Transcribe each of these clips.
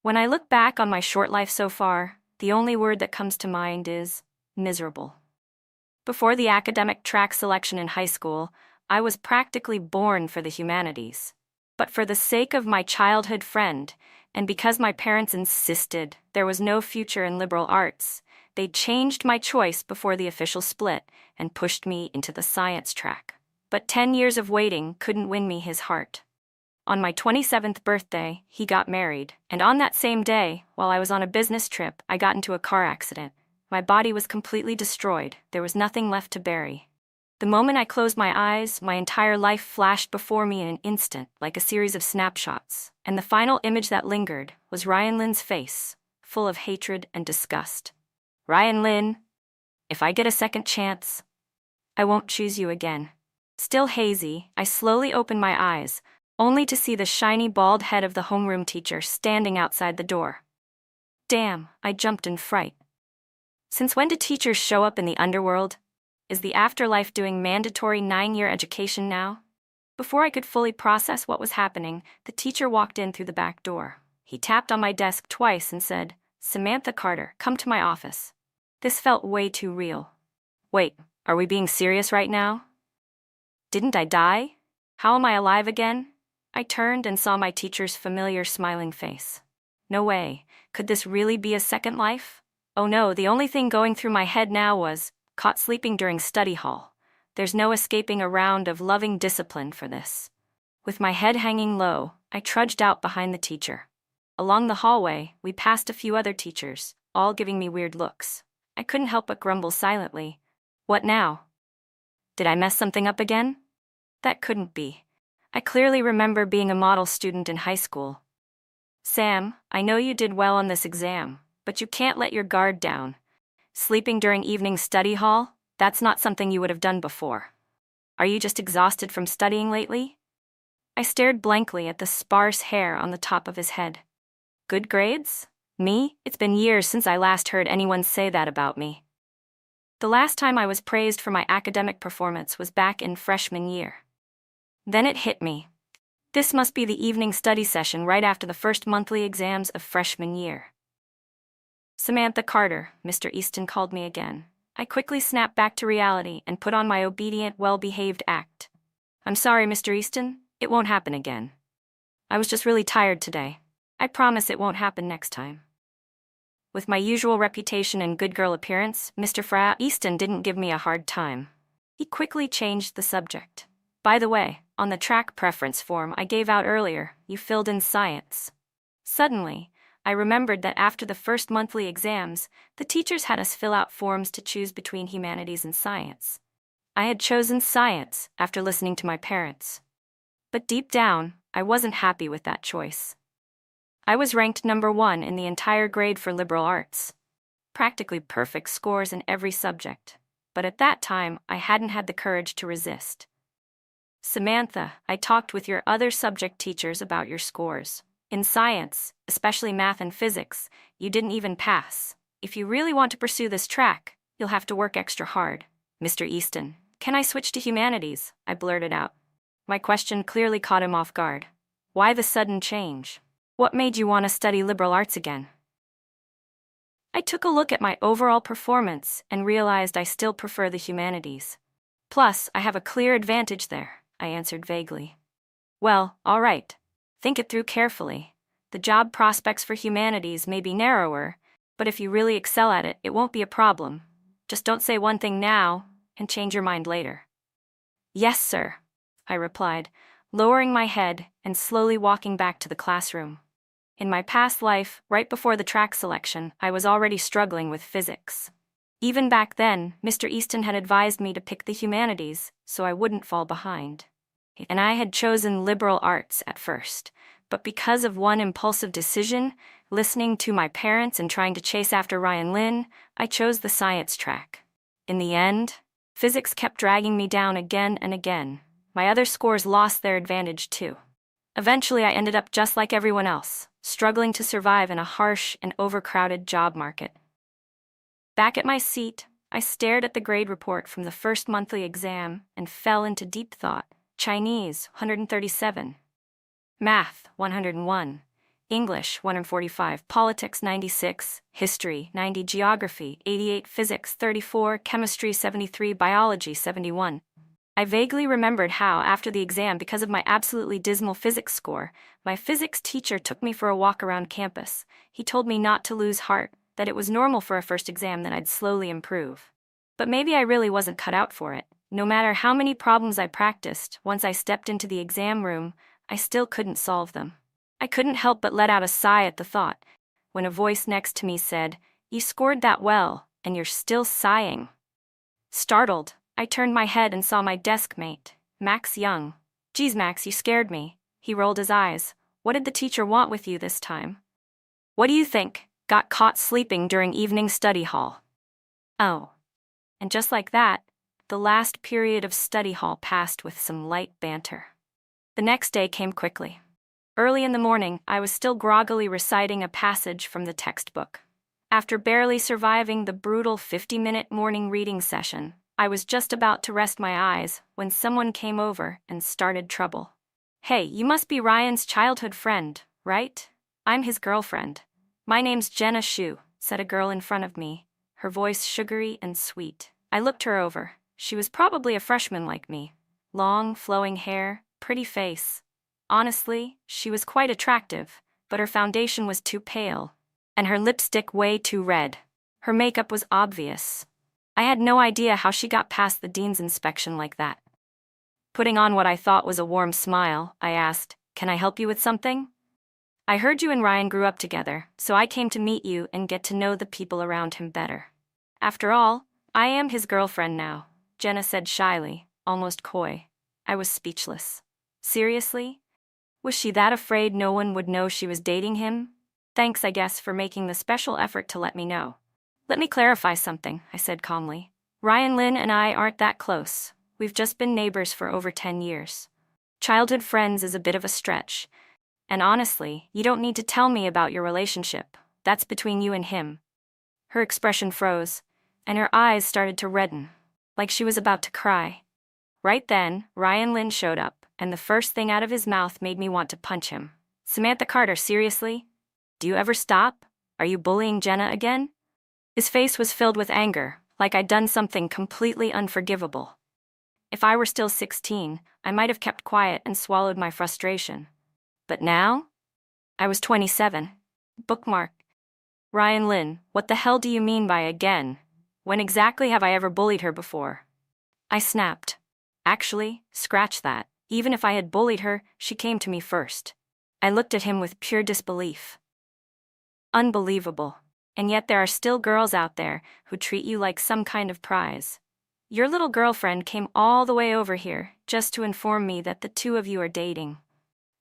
When I look back on my short life so far, the only word that comes to mind is miserable. Before the academic track selection in high school, I was practically born for the humanities. But for the sake of my childhood friend, and because my parents insisted there was no future in liberal arts, they changed my choice before the official split and pushed me into the science track. But 10 years of waiting couldn't win me his heart. On my 27th birthday, he got married, and on that same day, while I was on a business trip, I got into a car accident. My body was completely destroyed. There was nothing left to bury. The moment I closed my eyes, my entire life flashed before me in an instant, like a series of snapshots, and the final image that lingered was Ryan Lynn's face, full of hatred and disgust. Ryan Lynn, if I get a second chance, I won't choose you again. Still hazy, I slowly opened my eyes, only to see the shiny bald head of the homeroom teacher standing outside the door. Damn, I jumped in fright. Since when do teachers show up in the underworld? Is the afterlife doing mandatory 9-year education now? Before I could fully process what was happening, the teacher walked in through the back door. He tapped on my desk twice and said, "Samantha Carter, come to my office." This felt way too real. Wait, are we being serious right now? Didn't I die? How am I alive again? I turned and saw my teacher's familiar smiling face. No way, could this really be a second life? Oh no, the only thing going through my head now was, caught sleeping during study hall. There's no escaping a round of loving discipline for this. With my head hanging low, I trudged out behind the teacher. Along the hallway, we passed a few other teachers, all giving me weird looks. I couldn't help but grumble silently. What now? Did I mess something up again? That couldn't be. I clearly remember being a model student in high school. Sam, I know you did well on this exam, but you can't let your guard down. Sleeping during evening study hall? That's not something you would have done before. Are you just exhausted from studying lately? I stared blankly at the sparse hair on the top of his head. Good grades? Me? It's been years since I last heard anyone say that about me. The last time I was praised for my academic performance was back in freshman year. Then it hit me. This must be the evening study session right after the first monthly exams of freshman year. Samantha Carter, Mr. Easton called me again. I quickly snapped back to reality and put on my obedient, well-behaved act. I'm sorry, Mr. Easton, it won't happen again. I was just really tired today. I promise it won't happen next time. With my usual reputation and good girl appearance, Mr. Fra Easton didn't give me a hard time. He quickly changed the subject. By the way, on the track preference form I gave out earlier, you filled in science. Suddenly, I remembered that after the first monthly exams, the teachers had us fill out forms to choose between humanities and science. I had chosen science after listening to my parents. But deep down, I wasn't happy with that choice. I was ranked number 1 in the entire grade for liberal arts. Practically perfect scores in every subject. But at that time, I hadn't had the courage to resist. Samantha, I talked with your other subject teachers about your scores. In science, especially math and physics, you didn't even pass. If you really want to pursue this track, you'll have to work extra hard. Mr. Easton, can I switch to humanities? I blurted out. My question clearly caught him off guard. Why the sudden change? What made you want to study liberal arts again? I took a look at my overall performance and realized I still prefer the humanities. Plus, I have a clear advantage there, I answered vaguely. Well, all right. Think it through carefully. The job prospects for humanities may be narrower, but if you really excel at it, it won't be a problem. Just don't say one thing now and change your mind later. Yes, sir, I replied, lowering my head and slowly walking back to the classroom. In my past life, right before the track selection, I was already struggling with physics. Even back then, Mr. Easton had advised me to pick the humanities so I wouldn't fall behind. And I had chosen liberal arts at first, but because of one impulsive decision, listening to my parents and trying to chase after Ryan Lynn, I chose the science track. In the end, physics kept dragging me down again and again. My other scores lost their advantage too. Eventually, I ended up just like everyone else, struggling to survive in a harsh and overcrowded job market. Back at my seat, I stared at the grade report from the first monthly exam and fell into deep thought. Chinese, 137. Math, 101. English 145, Politics 96, History 90, Geography 88, Physics 34, Chemistry 73, Biology 71. I vaguely remembered how, after the exam, because of my absolutely dismal physics score, my physics teacher took me for a walk around campus. He told me not to lose heart, that it was normal for a first exam, that I'd slowly improve. But maybe I really wasn't cut out for it. No matter how many problems I practiced, once I stepped into the exam room, I still couldn't solve them. I couldn't help but let out a sigh at the thought, when a voice next to me said, "You scored that well, and you're still sighing." Startled, I turned my head and saw my desk mate, Max Young. "Geez, Max, you scared me." He rolled his eyes. "What did the teacher want with you this time?" "What do you think? Got caught sleeping during evening study hall." Oh. And just like that, the last period of study hall passed with some light banter. The next day came quickly. Early in the morning, I was still groggily reciting a passage from the textbook. After barely surviving the brutal 50-minute morning reading session, I was just about to rest my eyes when someone came over and started trouble. "Hey, you must be Ryan's childhood friend, right? I'm his girlfriend. My name's Jenna Shu," said a girl in front of me, her voice sugary and sweet. I looked her over. She was probably a freshman like me. Long, flowing hair, pretty face. Honestly, she was quite attractive, but her foundation was too pale, and her lipstick way too red. Her makeup was obvious. I had no idea how she got past the dean's inspection like that. Putting on what I thought was a warm smile, I asked, "Can I help you with something?" "I heard you and Ryan grew up together, so I came to meet you and get to know the people around him better. After all, I am his girlfriend now," Jenna said shyly, almost coy. I was speechless. Seriously? Was she that afraid no one would know she was dating him? "Thanks, I guess, for making the special effort to let me know." "Let me clarify something," I said calmly. "Ryan Lynn and I aren't that close. We've just been neighbors for over 10 years. Childhood friends is a bit of a stretch. And honestly, you don't need to tell me about your relationship. That's between you and him." Her expression froze, and her eyes started to redden, like she was about to cry. Right then, Ryan Lynn showed up, and the first thing out of his mouth made me want to punch him. "Samantha Carter, seriously? Do you ever stop? Are you bullying Jenna again?" His face was filled with anger, like I'd done something completely unforgivable. If I were still 16, I might have kept quiet and swallowed my frustration. But now? I was 27. Bookmark. "Ryan Lynn, what the hell do you mean by again? When exactly have I ever bullied her before?" I snapped. "Actually, scratch that. Even if I had bullied her, she came to me first." I looked at him with pure disbelief. Unbelievable. And yet there are still girls out there who treat you like some kind of prize. Your little girlfriend came all the way over here just to inform me that the two of you are dating.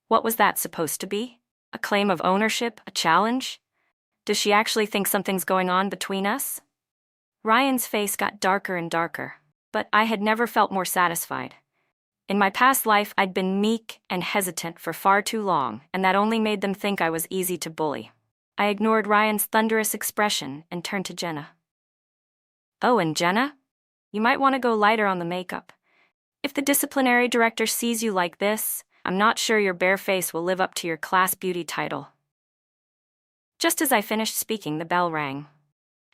What was that supposed to be? A claim of ownership? A challenge? Does she actually think something's going on between us? Ryan's face got darker and darker, but I had never felt more satisfied. In my past life, I'd been meek and hesitant for far too long, and that only made them think I was easy to bully. I ignored Ryan's thunderous expression and turned to Jenna. "Oh, and Jenna? You might want to go lighter on the makeup. If the disciplinary director sees you like this, I'm not sure your bare face will live up to your class beauty title." Just as I finished speaking, the bell rang.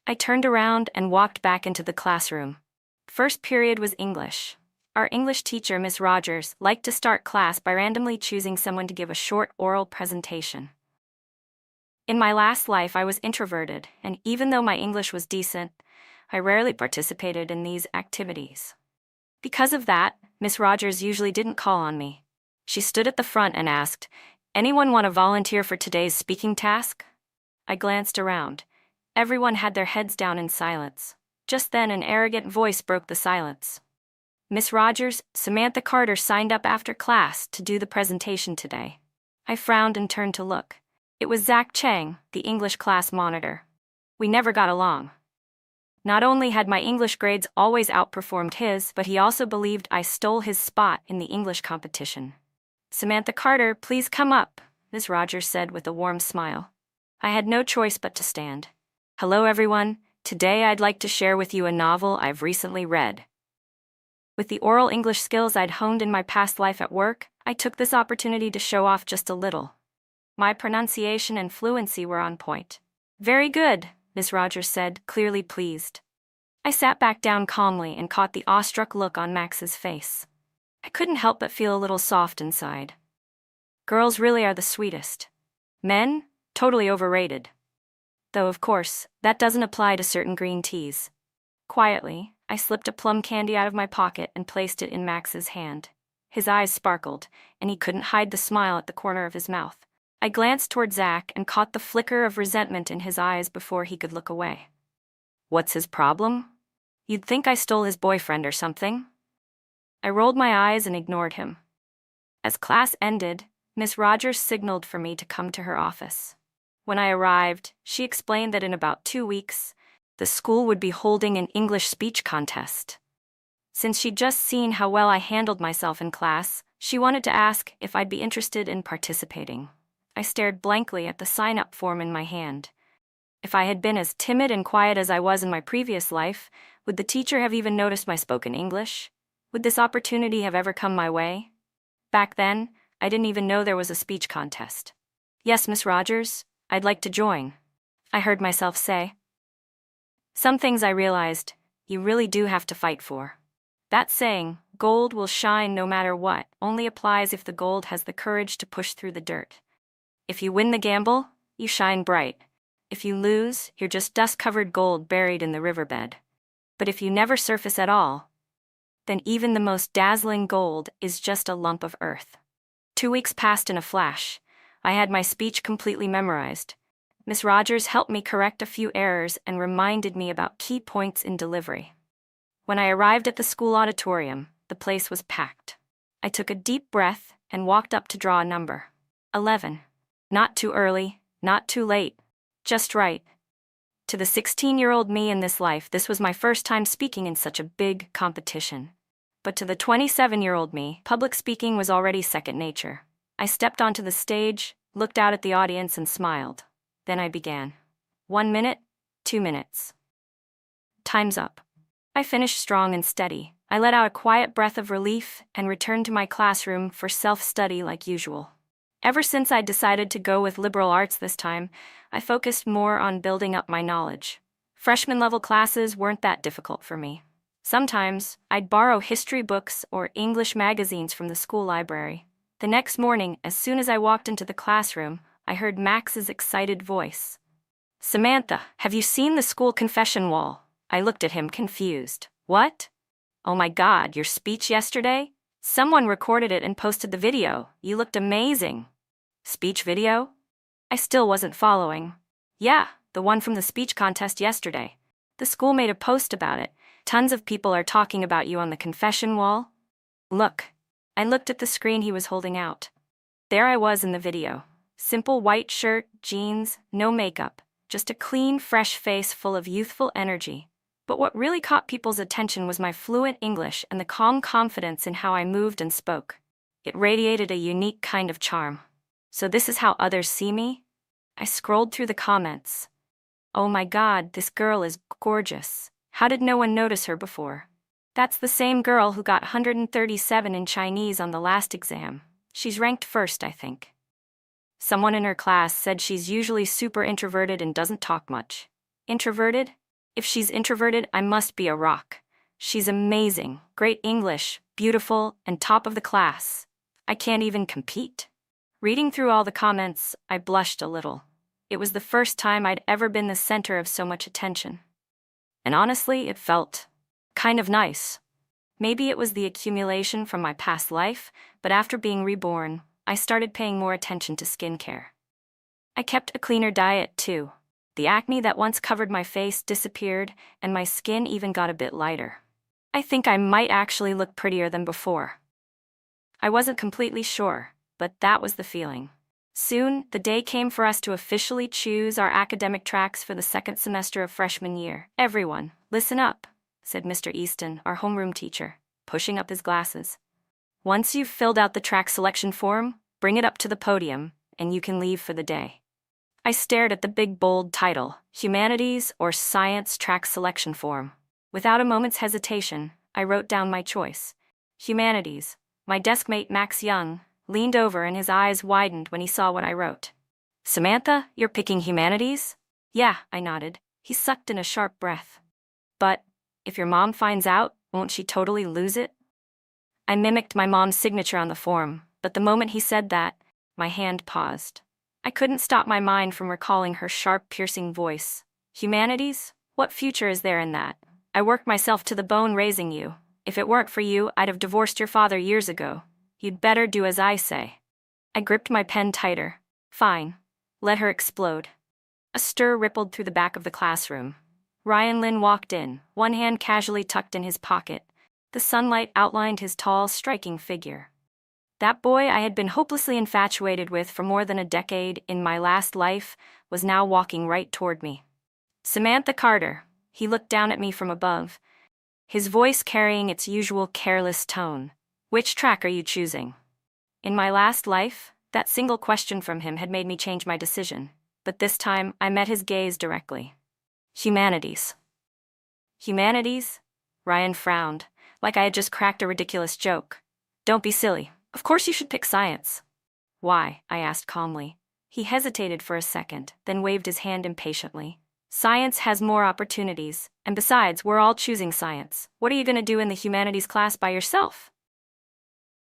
I turned around and walked back into the classroom. First period was English. Our English teacher, Miss Rogers, liked to start class by randomly choosing someone to give a short oral presentation. In my last life, I was introverted, and even though my English was decent, I rarely participated in these activities. Because of that, Miss Rogers usually didn't call on me. She stood at the front and asked, "Anyone want to volunteer for today's speaking task?" I glanced around. Everyone had their heads down in silence. Just then, an arrogant voice broke the silence. "Miss Rogers, Samantha Carter signed up after class to do the presentation today." I frowned and turned to look. It was Zach Chang, the English class monitor. We never got along. Not only had my English grades always outperformed his, but he also believed I stole his spot in the English competition. "Samantha Carter, please come up," Miss Rogers said with a warm smile. I had no choice but to stand. "Hello everyone, today I'd like to share with you a novel I've recently read." With the oral English skills I'd honed in my past life at work, I took this opportunity to show off just a little. My pronunciation and fluency were on point. "Very good," Miss Rogers said, clearly pleased. I sat back down calmly and caught the awestruck look on Max's face. I couldn't help but feel a little soft inside. Girls really are the sweetest. Men? Totally overrated. Though, of course, that doesn't apply to certain green teas. Quietly, I slipped a plum candy out of my pocket and placed it in Max's hand. His eyes sparkled, and he couldn't hide the smile at the corner of his mouth. I glanced toward Zach and caught the flicker of resentment in his eyes before he could look away. What's his problem? You'd think I stole his boyfriend or something? I rolled my eyes and ignored him. As class ended, Miss Rogers signaled for me to come to her office. When I arrived, she explained that in about 2 weeks, the school would be holding an English speech contest. Since she'd just seen how well I handled myself in class, she wanted to ask if I'd be interested in participating. I stared blankly at the sign-up form in my hand. If I had been as timid and quiet as I was in my previous life, would the teacher have even noticed my spoken English? Would this opportunity have ever come my way? Back then, I didn't even know there was a speech contest. "Yes, Miss Rogers, I'd like to join," I heard myself say. Some things I realized, you really do have to fight for. That saying, "gold will shine no matter what," only applies if the gold has the courage to push through the dirt. If you win the gamble, you shine bright. If you lose, you're just dust-covered gold buried in the riverbed. But if you never surface at all, then even the most dazzling gold is just a lump of earth. 2 weeks passed in a flash. I had my speech completely memorized. Miss Rogers helped me correct a few errors and reminded me about key points in delivery. When I arrived at the school auditorium, the place was packed. I took a deep breath and walked up to draw a number. 11. Not too early, not too late. Just right. To the 16-year-old me in this life, this was my first time speaking in such a big competition. But to the 27-year-old me, public speaking was already second nature. I stepped onto the stage, looked out at the audience and smiled. Then I began. 1 minute, 2 minutes. Time's up. I finished strong and steady. I let out a quiet breath of relief and returned to my classroom for self-study like usual. Ever since I decided to go with liberal arts this time, I focused more on building up my knowledge. Freshman-level classes weren't that difficult for me. Sometimes, I'd borrow history books or English magazines from the school library. The next morning, as soon as I walked into the classroom, I heard Max's excited voice. "Samantha, have you seen the school confession wall?" I looked at him confused. "What? Oh my God, your speech yesterday? Someone recorded it and posted the video. You looked amazing." "Speech video?" I still wasn't following. "Yeah, the one from the speech contest yesterday. The school made a post about it. Tons of people are talking about you on the confession wall." "Look." I looked at the screen he was holding out. There I was in the video. Simple white shirt, jeans, no makeup. Just a clean, fresh face full of youthful energy. But what really caught people's attention was my fluent English and the calm confidence in how I moved and spoke. It radiated a unique kind of charm. So this is how others see me? I scrolled through the comments. "Oh my God, this girl is gorgeous. How did no one notice her before? That's the same girl who got 137 in Chinese on the last exam. She's ranked first, I think." Someone in her class said she's usually super introverted and doesn't talk much. Introverted? If she's introverted, I must be a rock. She's amazing, great English, beautiful, and top of the class. I can't even compete. Reading through all the comments, I blushed a little. It was the first time I'd ever been the center of so much attention. And honestly, it felt kind of nice. Maybe it was the accumulation from my past life, but after being reborn, I started paying more attention to skincare. I kept a cleaner diet too. The acne that once covered my face disappeared, and my skin even got a bit lighter. I think I might actually look prettier than before. I wasn't completely sure, but that was the feeling. Soon, the day came for us to officially choose our academic tracks for the second semester of freshman year. "Everyone, listen up," said Mr. Easton, our homeroom teacher, pushing up his glasses. "Once you've filled out the track selection form, bring it up to the podium, and you can leave for the day." I stared at the big bold title, Humanities or Science Track Selection Form. Without a moment's hesitation, I wrote down my choice. Humanities. My deskmate Max Young leaned over and his eyes widened when he saw what I wrote. Samantha, you're picking humanities? Yeah, I nodded. He sucked in a sharp breath. But if your mom finds out, won't she totally lose it? I mimicked my mom's signature on the form, but the moment he said that, my hand paused. I couldn't stop my mind from recalling her sharp, piercing voice. Humanities? What future is there in that? I worked myself to the bone raising you. If it weren't for you, I'd have divorced your father years ago. You'd better do as I say. I gripped my pen tighter. Fine. Let her explode. A stir rippled through the back of the classroom. Ryan Lynn walked in, one hand casually tucked in his pocket. The sunlight outlined his tall, striking figure. That boy I had been hopelessly infatuated with for more than a decade in my last life was now walking right toward me. Samantha Carter. He looked down at me from above, his voice carrying its usual careless tone. Which track are you choosing? In my last life, that single question from him had made me change my decision, but this time I met his gaze directly. Humanities. Humanities? Ryan frowned, like I had just cracked a ridiculous joke. Don't be silly. Of course you should pick science. Why? I asked calmly. He hesitated for a second, then waved his hand impatiently. Science has more opportunities, and besides, we're all choosing science. What are you going to do in the humanities class by yourself?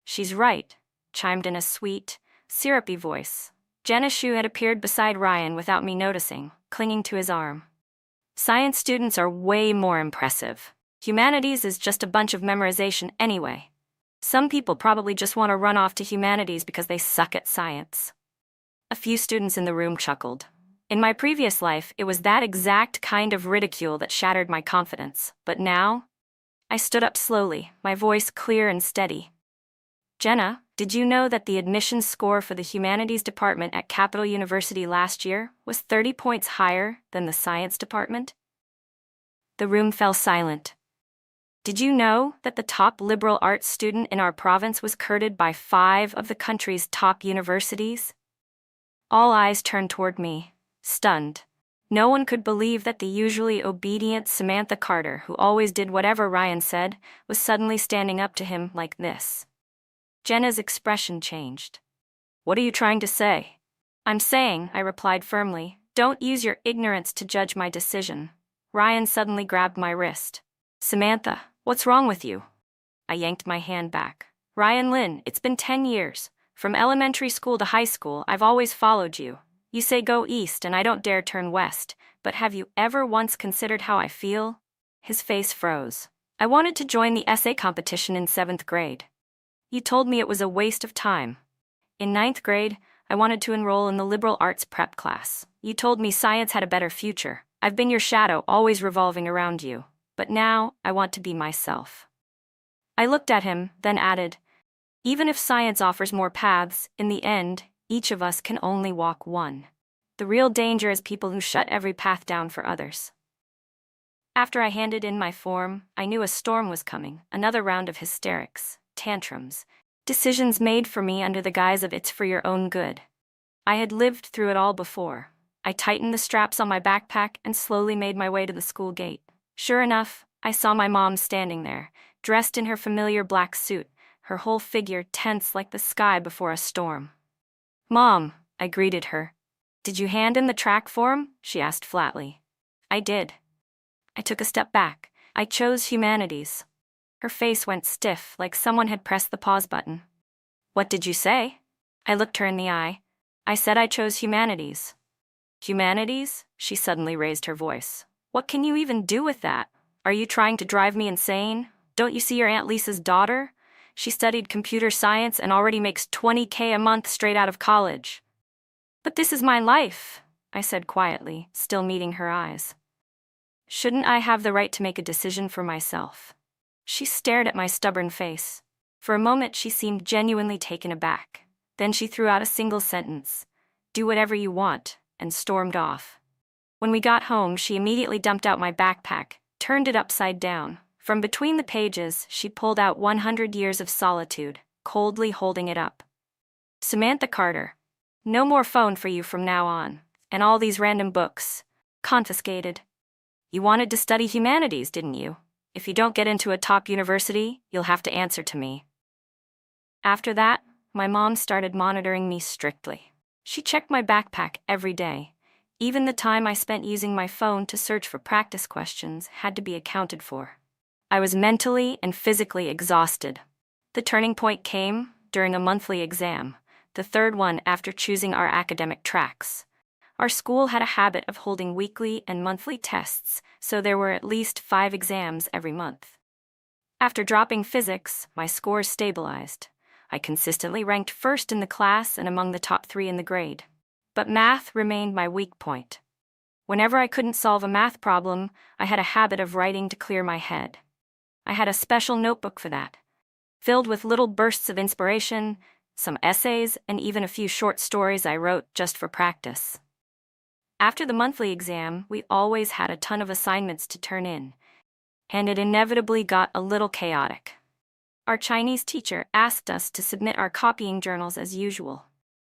She's right, chimed in a sweet, syrupy voice. Jenna Shu had appeared beside Ryan without me noticing, clinging to his arm. Science students are way more impressive. Humanities is just a bunch of memorization anyway. Some people probably just want to run off to humanities because they suck at science. A few students in the room chuckled. In my previous life, it was that exact kind of ridicule that shattered my confidence. But now, I stood up slowly, my voice clear and steady. Jenna, did you know that the admissions score for the humanities department at Capital University last year was 30 points higher than the science department? The room fell silent. Did you know that the top liberal arts student in our province was courted by 5 of the country's top universities? All eyes turned toward me, stunned. No one could believe that the usually obedient Samantha Carter, who always did whatever Ryan said, was suddenly standing up to him like this. Jenna's expression changed. What are you trying to say? I'm saying, I replied firmly, don't use your ignorance to judge my decision. Ryan suddenly grabbed my wrist. Samantha, what's wrong with you? I yanked my hand back. Ryan Lynn, it's been 10 years. From elementary school to high school, I've always followed you. You say go east and I don't dare turn west, but have you ever once considered how I feel? His face froze. I wanted to join the essay competition in 7th grade. You told me it was a waste of time. In 9th grade, I wanted to enroll in the liberal arts prep class. You told me science had a better future. I've been your shadow, always revolving around you. But now, I want to be myself. I looked at him, then added, even if science offers more paths, in the end, each of us can only walk one. The real danger is people who shut every path down for others. After I handed in my form, I knew a storm was coming, another round of hysterics, tantrums, decisions made for me under the guise of it's for your own good. I had lived through it all before. I tightened the straps on my backpack and slowly made my way to the school gate. Sure enough, I saw my mom standing there, dressed in her familiar black suit, her whole figure tense like the sky before a storm. Mom, I greeted her. Did you hand in the track form? She asked flatly. I did. I took a step back. I chose humanities. Her face went stiff, like someone had pressed the pause button. What did you say? I looked her in the eye. I said I chose humanities. Humanities? She suddenly raised her voice. What can you even do with that? Are you trying to drive me insane? Don't you see your Aunt Lisa's daughter? She studied computer science and already makes $20,000 a month straight out of college. But this is my life, I said quietly, still meeting her eyes. Shouldn't I have the right to make a decision for myself? She stared at my stubborn face. For a moment she seemed genuinely taken aback. Then she threw out a single sentence, "Do whatever you want," and stormed off. When we got home, she immediately dumped out my backpack, turned it upside down. From between the pages, she pulled out 100 Years of Solitude, coldly holding it up. Samantha Carter, no more phone for you from now on, and all these random books, confiscated. You wanted to study humanities, didn't you? If you don't get into a top university, you'll have to answer to me. After that, my mom started monitoring me strictly. She checked my backpack every day. Even the time I spent using my phone to search for practice questions had to be accounted for. I was mentally and physically exhausted. The turning point came during a monthly exam, the third one after choosing our academic tracks. Our school had a habit of holding weekly and monthly tests, so there were at least 5 exams every month. After dropping physics, my scores stabilized. I consistently ranked first in the class and among the top 3 in the grade. But math remained my weak point. Whenever I couldn't solve a math problem, I had a habit of writing to clear my head. I had a special notebook for that, filled with little bursts of inspiration, some essays, and even a few short stories I wrote just for practice. After the monthly exam, we always had a ton of assignments to turn in, and it inevitably got a little chaotic. Our Chinese teacher asked us to submit our copying journals as usual.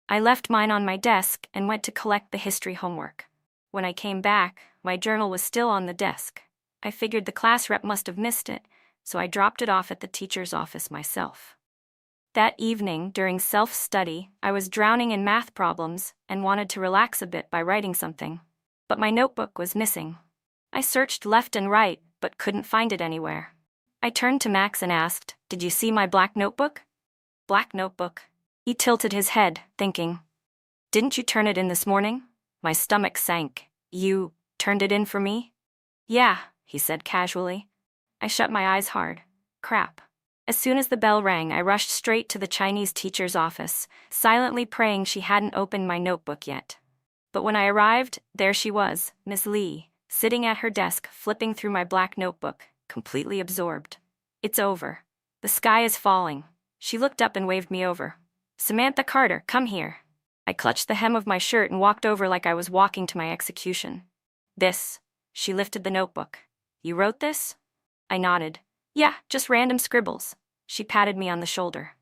I left mine on my desk and went to collect the history homework. When I came back, my journal was still on the desk. I figured the class rep must have missed it, so I dropped it off at the teacher's office myself. That evening, during self-study, I was drowning in math problems and wanted to relax a bit by writing something. But my notebook was missing. I searched left and right, but couldn't find it anywhere. I turned to Max and asked, "Did you see my black notebook?" "Black notebook?" He tilted his head, thinking. "Didn't you turn it in this morning?" My stomach sank. "You turned it in for me?" "Yeah," he said casually. I shut my eyes hard. Crap. As soon as the bell rang, I rushed straight to the Chinese teacher's office, silently praying she hadn't opened my notebook yet. But when I arrived, there she was, Miss Lee, sitting at her desk, flipping through my black notebook, completely absorbed. "It's over. The sky is falling." She looked up and waved me over. "Samantha Carter, come here." I clutched the hem of my shirt and walked over like I was walking to my execution. "This." She lifted the notebook. "You wrote this?" I nodded. "Yeah, just random scribbles." She patted me on the shoulder.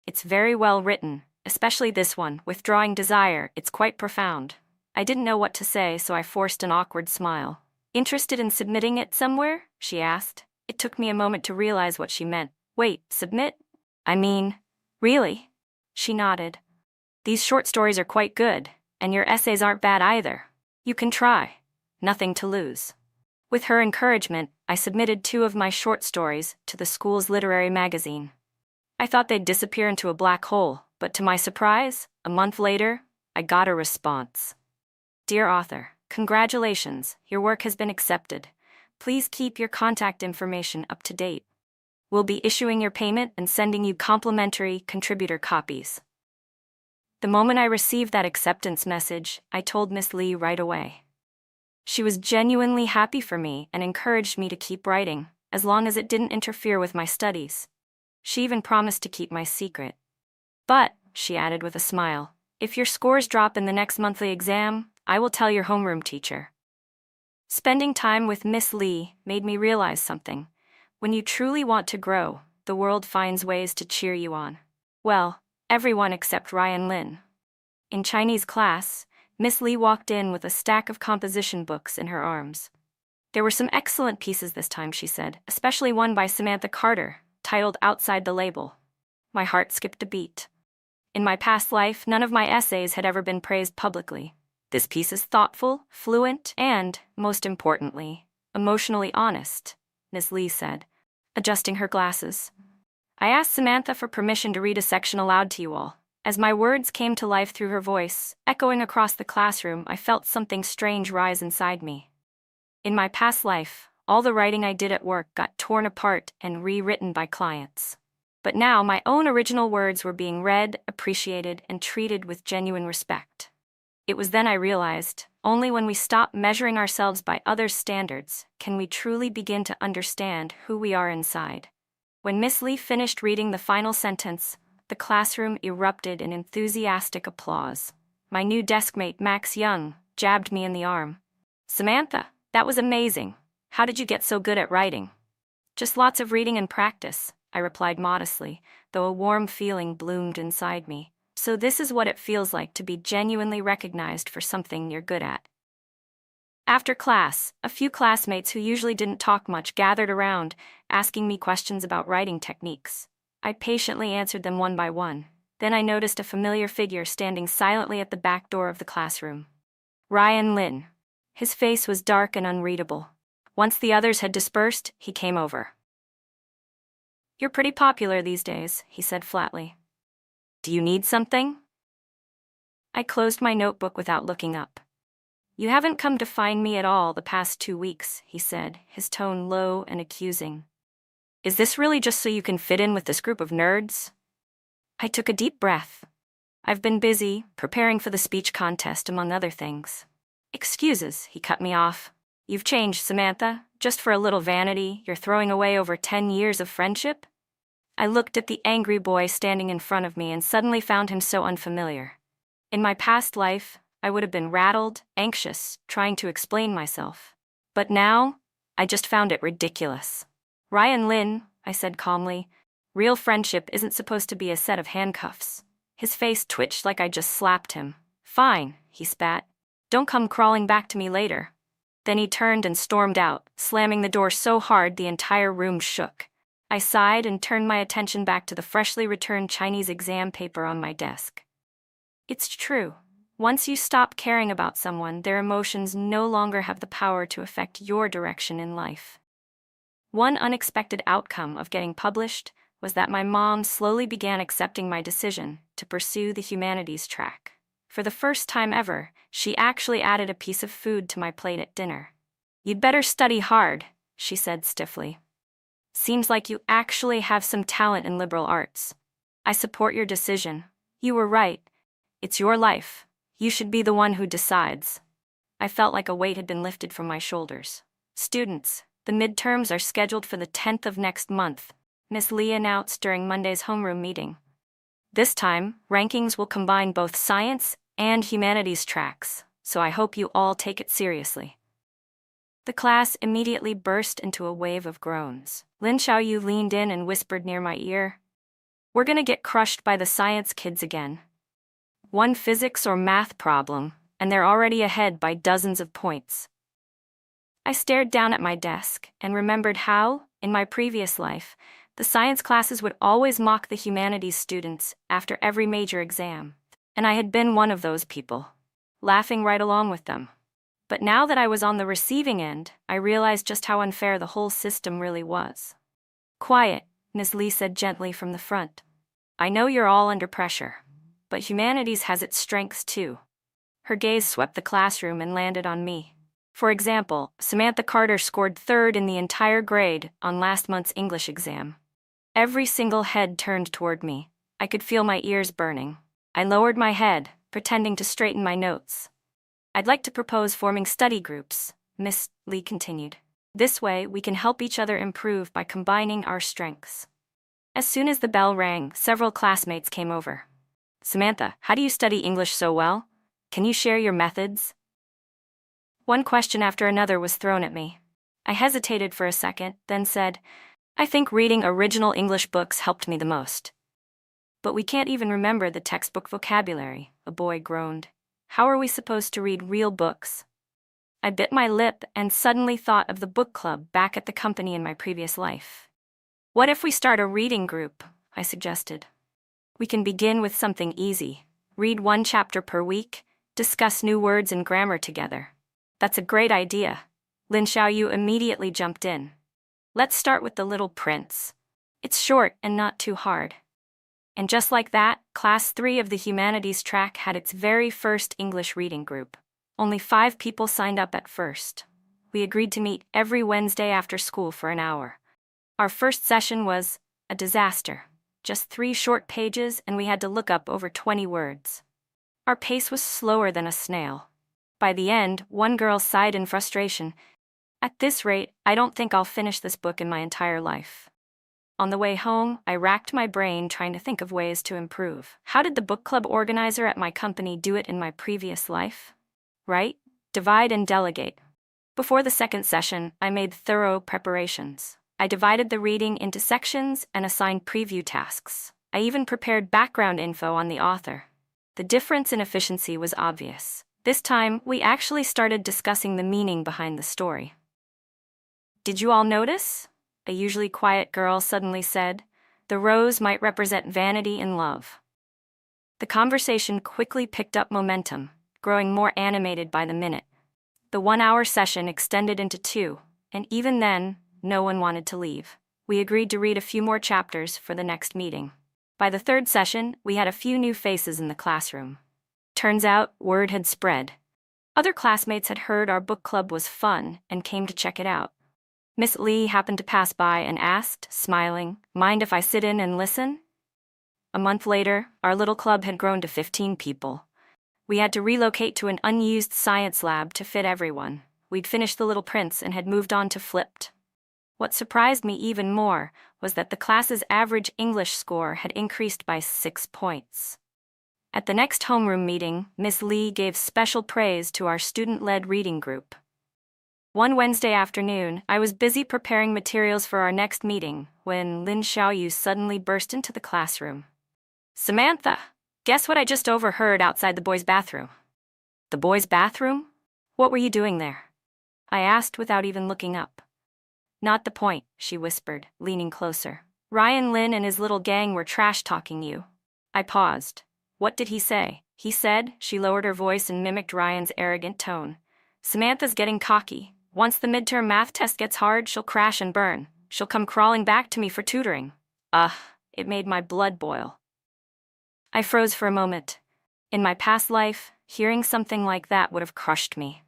"It's very well written, especially this one, withdrawing desire. It's quite profound." I didn't know what to say, so I forced an awkward smile. "Interested in submitting it somewhere?" she asked. It took me a moment to realize what she meant. "Wait, submit? I mean, really?" She nodded. "These short stories are quite good, and your essays aren't bad either. You can try. Nothing to lose." With her encouragement, I submitted 2 of my short stories to the school's literary magazine. I thought they'd disappear into a black hole, but to my surprise, a month later, I got a response. "Dear author, congratulations, your work has been accepted. Please keep your contact information up to date. We'll be issuing your payment and sending you complimentary contributor copies." The moment I received that acceptance message, I told Miss Lee right away. She was genuinely happy for me and encouraged me to keep writing, as long as it didn't interfere with my studies. She even promised to keep my secret. "But," she added with a smile, "if your scores drop in the next monthly exam, I will tell your homeroom teacher." Spending time with Miss Lee made me realize something. When you truly want to grow, the world finds ways to cheer you on. Well, everyone except Ryan Lin. In Chinese class, Miss Lee walked in with a stack of composition books in her arms. There were some excellent pieces this time, she said, especially one by Samantha Carter, titled Outside the Label. My heart skipped a beat. In my past life, none of my essays had ever been praised publicly. "This piece is thoughtful, fluent, and, most importantly, emotionally honest," Miss Lee said, adjusting her glasses. I asked Samantha for permission to read a section aloud to you all. As my words came to life through her voice, echoing across the classroom, I felt something strange rise inside me. In my past life, all the writing I did at work got torn apart and rewritten by clients. But now my own original words were being read, appreciated, and treated with genuine respect. It was then I realized, only when we stop measuring ourselves by others' standards can we truly begin to understand who we are inside. When Miss Lee finished reading the final sentence, the classroom erupted in enthusiastic applause. My new deskmate, Max Young, jabbed me in the arm. "Samantha, that was amazing. How did you get so good at writing?" "Just lots of reading and practice," I replied modestly, though a warm feeling bloomed inside me. So this is what it feels like to be genuinely recognized for something you're good at. After class, a few classmates who usually didn't talk much gathered around, asking me questions about writing techniques. I patiently answered them one by one. Then I noticed a familiar figure standing silently at the back door of the classroom. Ryan Lin. His face was dark and unreadable. Once the others had dispersed, he came over. "You're pretty popular these days," he said flatly. "Do you need something?" I closed my notebook without looking up. "You haven't come to find me at all the past 2 weeks," he said, his tone low and accusing. "Is this really just so you can fit in with this group of nerds?" I took a deep breath. "I've been busy, preparing for the speech contest, among other things." "Excuses," he cut me off. "You've changed, Samantha. Just for a little vanity, you're throwing away over 10 years of friendship?" I looked at the angry boy standing in front of me and suddenly found him so unfamiliar. In my past life, I would have been rattled, anxious, trying to explain myself. But now, I just found it ridiculous. "Ryan Lin," I said calmly, "real friendship isn't supposed to be a set of handcuffs." His face twitched like I just slapped him. "Fine," he spat. "Don't come crawling back to me later." Then he turned and stormed out, slamming the door so hard the entire room shook. I sighed and turned my attention back to the freshly returned Chinese exam paper on my desk. It's true. Once you stop caring about someone, their emotions no longer have the power to affect your direction in life. One unexpected outcome of getting published was that my mom slowly began accepting my decision to pursue the humanities track. For the first time ever, she actually added a piece of food to my plate at dinner. "You'd better study hard," she said stiffly. "Seems like you actually have some talent in liberal arts. I support your decision. You were right. It's your life. You should be the one who decides." I felt like a weight had been lifted from my shoulders. "Students, the midterms are scheduled for the 10th of next month," Miss Lee announced during Monday's homeroom meeting. "This time, rankings will combine both science and humanities tracks, so I hope you all take it seriously." The class immediately burst into a wave of groans. Lin Xiaoyu leaned in and whispered near my ear, "We're gonna get crushed by the science kids again. One physics or math problem, and they're already ahead by dozens of points." I stared down at my desk and remembered how, in my previous life, the science classes would always mock the humanities students after every major exam, and I had been one of those people, laughing right along with them. But now that I was on the receiving end, I realized just how unfair the whole system really was. "Quiet," Ms. Lee said gently from the front. "I know you're all under pressure, but humanities has its strengths too." Her gaze swept the classroom and landed on me. For example, Samantha Carter scored 3rd in the entire grade on last month's English exam. Every single head turned toward me. I could feel my ears burning. I lowered my head, pretending to straighten my notes. "I'd like to propose forming study groups," Miss Lee continued. "This way, we can help each other improve by combining our strengths." As soon as the bell rang, several classmates came over. "Samantha, how do you study English so well? Can you share your methods?" One question after another was thrown at me. I hesitated for a second, then said, "I think reading original English books helped me the most." "But we can't even remember the textbook vocabulary," a boy groaned. "How are we supposed to read real books?" I bit my lip and suddenly thought of the book club back at the company in my previous life. "What if we start a reading group?" I suggested. "We can begin with something easy. Read 1 chapter per week, discuss new words and grammar together." "That's a great idea." Lin Xiaoyu immediately jumped in. "Let's start with The Little Prince. It's short and not too hard." And just like that, Class 3 of the Humanities track had its very first English reading group. Only 5 people signed up at first. We agreed to meet every Wednesday after school for an hour. Our first session was a disaster. Just 3 short pages, and we had to look up over 20 words. Our pace was slower than a snail. By the end, one girl sighed in frustration. "At this rate, I don't think I'll finish this book in my entire life." On the way home, I racked my brain trying to think of ways to improve. How did the book club organizer at my company do it in my previous life? Right? Divide and delegate. Before the second session, I made thorough preparations. I divided the reading into sections and assigned preview tasks. I even prepared background info on the author. The difference in efficiency was obvious. This time, we actually started discussing the meaning behind the story. "Did you all notice?" a usually quiet girl suddenly said. "The rose might represent vanity and love." The conversation quickly picked up momentum, growing more animated by the minute. The 1-hour session extended into 2, and even then, no one wanted to leave. We agreed to read a few more chapters for the next meeting. By the 3rd session, we had a few new faces in the classroom. Turns out, word had spread. Other classmates had heard our book club was fun and came to check it out. Miss Lee happened to pass by and asked, smiling, "Mind if I sit in and listen?" A month later, our little club had grown to 15 people. We had to relocate to an unused science lab to fit everyone. We'd finished The Little Prince and had moved on to Flipped. What surprised me even more was that the class's average English score had increased by 6 points. At the next homeroom meeting, Miss Lee gave special praise to our student-led reading group. One Wednesday afternoon, I was busy preparing materials for our next meeting when Lin Xiaoyu suddenly burst into the classroom. "Samantha, guess what I just overheard outside the boys' bathroom?" "The boys' bathroom? What were you doing there?" I asked without even looking up. "Not the point," she whispered, leaning closer. "Ryan Lin and his little gang were trash-talking you." I paused. "What did he say?" "He said," she lowered her voice and mimicked Ryan's arrogant tone, "Samantha's getting cocky. Once the midterm math test gets hard, she'll crash and burn. She'll come crawling back to me for tutoring." It made my blood boil. I froze for a moment. In my past life, hearing something like that would have crushed me.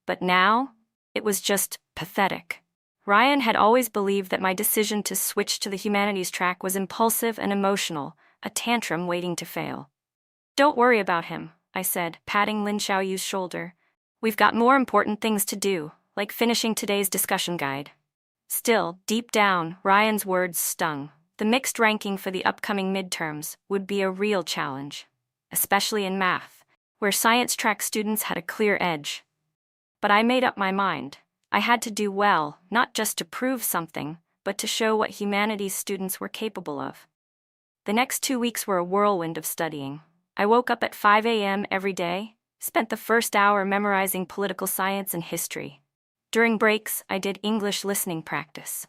But now, it was just pathetic. Ryan had always believed that my decision to switch to the humanities track was impulsive and emotional, a tantrum waiting to fail. "Don't worry about him," I said, patting Lin Xiaoyu's shoulder. "We've got more important things to do, like finishing today's discussion guide." Still, deep down, Ryan's words stung. The mixed ranking for the upcoming midterms would be a real challenge, especially in math, where science track students had a clear edge. But I made up my mind. I had to do well, not just to prove something, but to show what humanities students were capable of. The next 2 weeks were a whirlwind of studying. I woke up at 5 a.m. every day, spent the first hour memorizing political science and history. During breaks, I did English listening practice.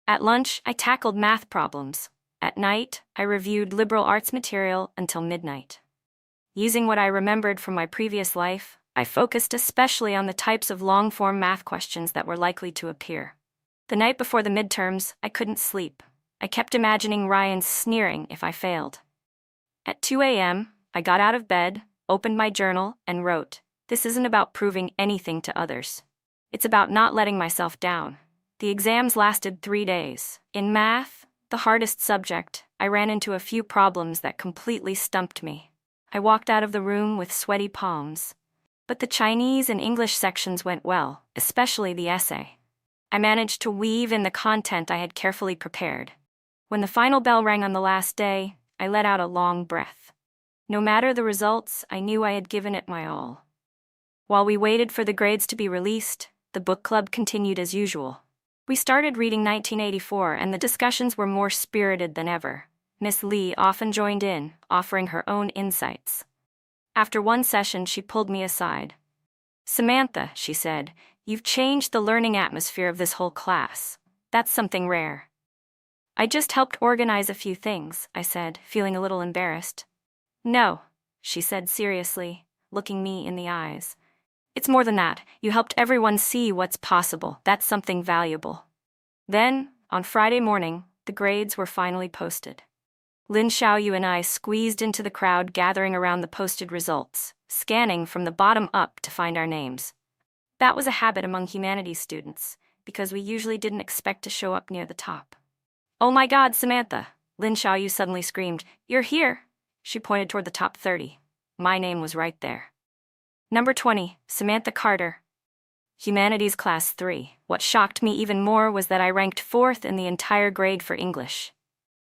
At lunch, I tackled math problems. At night, I reviewed liberal arts material until midnight. Using what I remembered from my previous life, I focused especially on the types of long-form math questions that were likely to appear. The night before the midterms, I couldn't sleep. I kept imagining Ryan sneering if I failed. At 2 a.m., I got out of bed, opened my journal, and wrote, "This isn't about proving anything to others. It's about not letting myself down." The exams lasted 3 days. In math, the hardest subject, I ran into a few problems that completely stumped me. I walked out of the room with sweaty palms. But the Chinese and English sections went well, especially the essay. I managed to weave in the content I had carefully prepared. When the final bell rang on the last day, I let out a long breath. No matter the results, I knew I had given it my all. While we waited for the grades to be released, the book club continued as usual. We started reading 1984, and the discussions were more spirited than ever. Miss Lee often joined in, offering her own insights. After one session, she pulled me aside. "Samantha," she said, "you've changed the learning atmosphere of this whole class. That's something rare." "I just helped organize a few things," I said, feeling a little embarrassed. "No," she said seriously, looking me in the eyes. "It's more than that. You helped everyone see what's possible. That's something valuable." Then, on Friday morning, the grades were finally posted. Lin Xiaoyu and I squeezed into the crowd gathering around the posted results, scanning from the bottom up to find our names. That was a habit among humanities students, because we usually didn't expect to show up near the top. "Oh my God, Samantha!" Lin Xiaoyu suddenly screamed. "You're here!" She pointed toward the top 30. My name was right there. Number 20, Samantha Carter. Humanities Class 3. What shocked me even more was that I ranked 4th in the entire grade for English.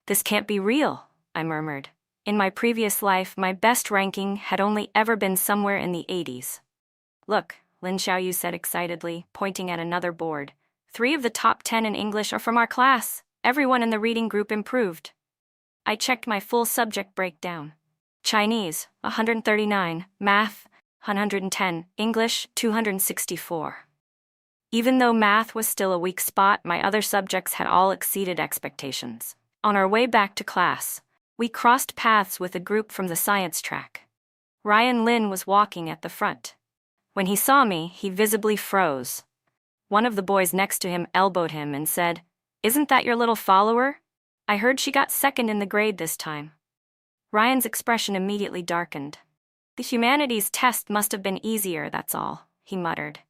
"This can't be real," I murmured. In my previous life, my best ranking had only ever been somewhere in the 80s. "Look," Lin Xiaoyu said excitedly, pointing at another board. 3 of the top 10 in English are from our class. Everyone in the reading group improved." I checked my full subject breakdown. Chinese, 139, Math, 110, English, 264. Even though math was still a weak spot, my other subjects had all exceeded expectations. On our way back to class, We crossed paths with a group from the science track. Ryan Lin was walking at the front. When he saw me, he visibly froze. One of the boys next to him elbowed him and said, "Isn't that your little follower? I heard she got second in the grade this time." Ryan's expression immediately darkened. "The humanities test must have been easier, that's all," he muttered.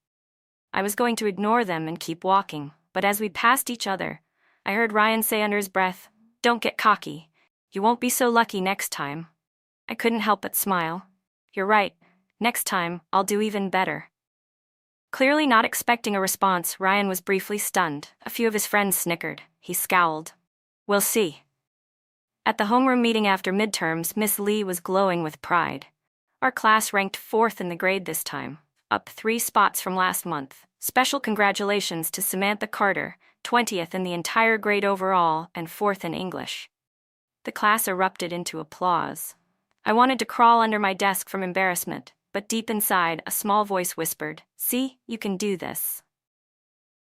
I was going to ignore them and keep walking, but as we passed each other, I heard Ryan say under his breath, "Don't get cocky. You won't be so lucky next time." I couldn't help but smile. "You're right. Next time, I'll do even better." Clearly not expecting a response, Ryan was briefly stunned. A few of his friends snickered. He scowled. "We'll see." At the homeroom meeting after midterms, Miss Lee was glowing with pride. Our class ranked 4th in the grade this time, up 3 spots from last month. Special congratulations to Samantha Carter, 20th in the entire grade overall and 4th in English. The class erupted into applause. I wanted to crawl under my desk from embarrassment, but deep inside, a small voice whispered, "See, you can do this."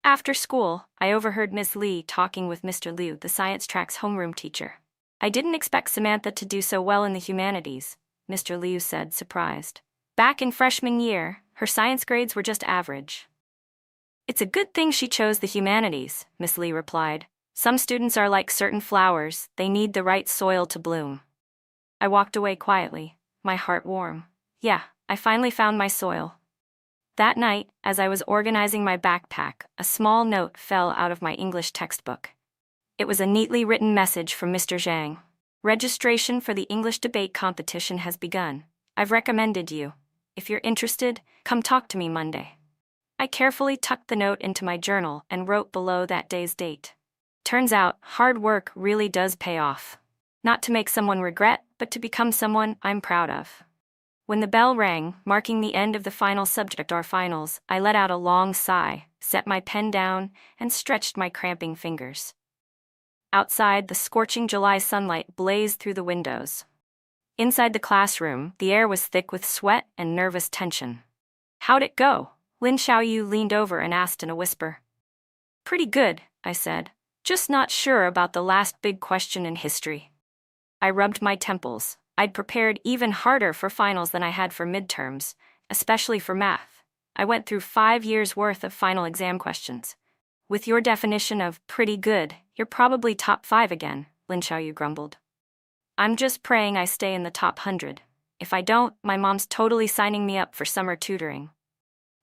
After school, I overheard Miss Lee talking with Mr. Liu, the science track's homeroom teacher. "I didn't expect Samantha to do so well in the humanities," Mr. Liu said, surprised. "Back in freshman year, her science grades were just average." "It's a good thing she chose the humanities," Miss Lee replied. "Some students are like certain flowers, they need the right soil to bloom." I walked away quietly, my heart warm. Yeah, I finally found my soil. That night, as I was organizing my backpack, a small note fell out of my English textbook. It was a neatly written message from Mr. Zhang. "Registration for the English debate competition has begun. I've recommended you. If you're interested, come talk to me Monday." I carefully tucked the note into my journal and wrote below that day's date. Turns out, hard work really does pay off. Not to make someone regret, but to become someone I'm proud of. When the bell rang, marking the end of the final subject, our finals, I let out a long sigh, set my pen down, and stretched my cramping fingers. Outside, the scorching July sunlight blazed through the windows. Inside the classroom, the air was thick with sweat and nervous tension. "How'd it go?" Lin Xiaoyu leaned over and asked in a whisper. "Pretty good," I said. "Just not sure about the last big question in history." I rubbed my temples. I'd prepared even harder for finals than I had for midterms, especially for math. I went through 5 years' worth of final exam questions. "With your definition of pretty good, you're probably top 5 again," Lin Xiaoyu grumbled. "I'm just praying I stay in the top 100. If I don't, my mom's totally signing me up for summer tutoring."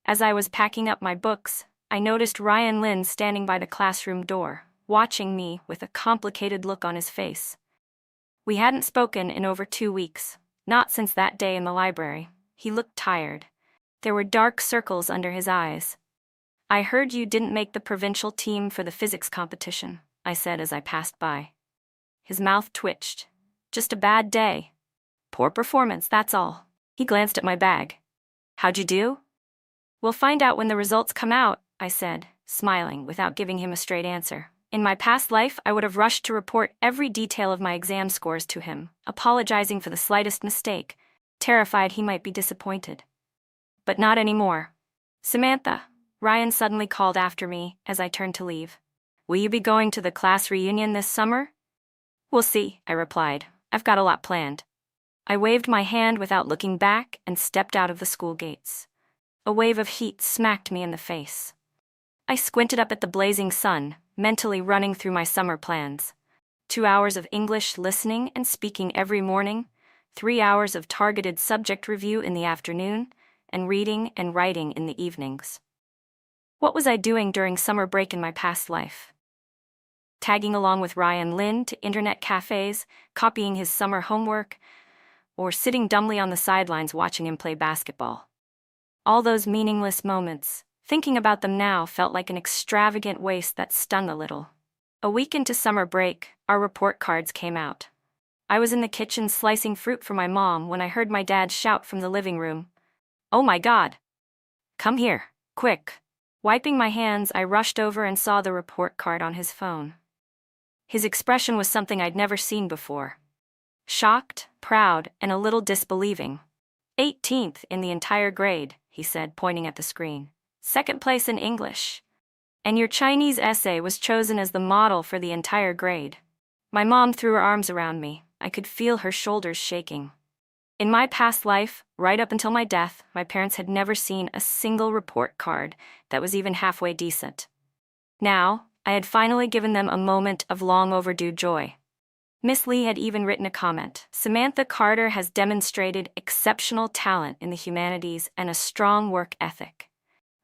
As I was packing up my books, I noticed Ryan Lin standing by the classroom door, watching me with a complicated look on his face. We hadn't spoken in over 2 weeks, not since that day in the library. He looked tired. There were dark circles under his eyes. "I heard you didn't make the provincial team for the physics competition," I said as I passed by. His mouth twitched. "Just a bad day. Poor performance, that's all." He glanced at my bag. "How'd you do?" "We'll find out when the results come out," I said, smiling without giving him a straight answer. In my past life, I would have rushed to report every detail of my exam scores to him, apologizing for the slightest mistake, terrified he might be disappointed. But not anymore. "Samantha," Ryan suddenly called after me as I turned to leave. "Will you be going to the class reunion this summer?" "We'll see," I replied. "I've got a lot planned." I waved my hand without looking back and stepped out of the school gates. A wave of heat smacked me in the face. I squinted up at the blazing sun, mentally running through my summer plans. 2 hours of English listening and speaking every morning, 3 hours of targeted subject review in the afternoon, and reading and writing in the evenings. What was I doing during summer break in my past life? Tagging along with Ryan Lin to internet cafes, copying his summer homework, or sitting dumbly on the sidelines watching him play basketball. All those meaningless moments, thinking about them now felt like an extravagant waste that stung a little. A week into summer break, our report cards came out. I was in the kitchen slicing fruit for my mom when I heard my dad shout from the living room, "Oh my God! Come here, quick!" Wiping my hands, I rushed over and saw the report card on his phone. His expression was something I'd never seen before. Shocked, proud, and a little disbelieving. 18th in the entire grade, he said, pointing at the screen. 2nd place in English. And your Chinese essay was chosen as the model for the entire grade. My mom threw her arms around me. I could feel her shoulders shaking. In my past life, right up until my death, my parents had never seen a single report card that was even halfway decent. Now, I had finally given them a moment of long overdue joy. Miss Lee had even written a comment. Samantha Carter has demonstrated exceptional talent in the humanities and a strong work ethic.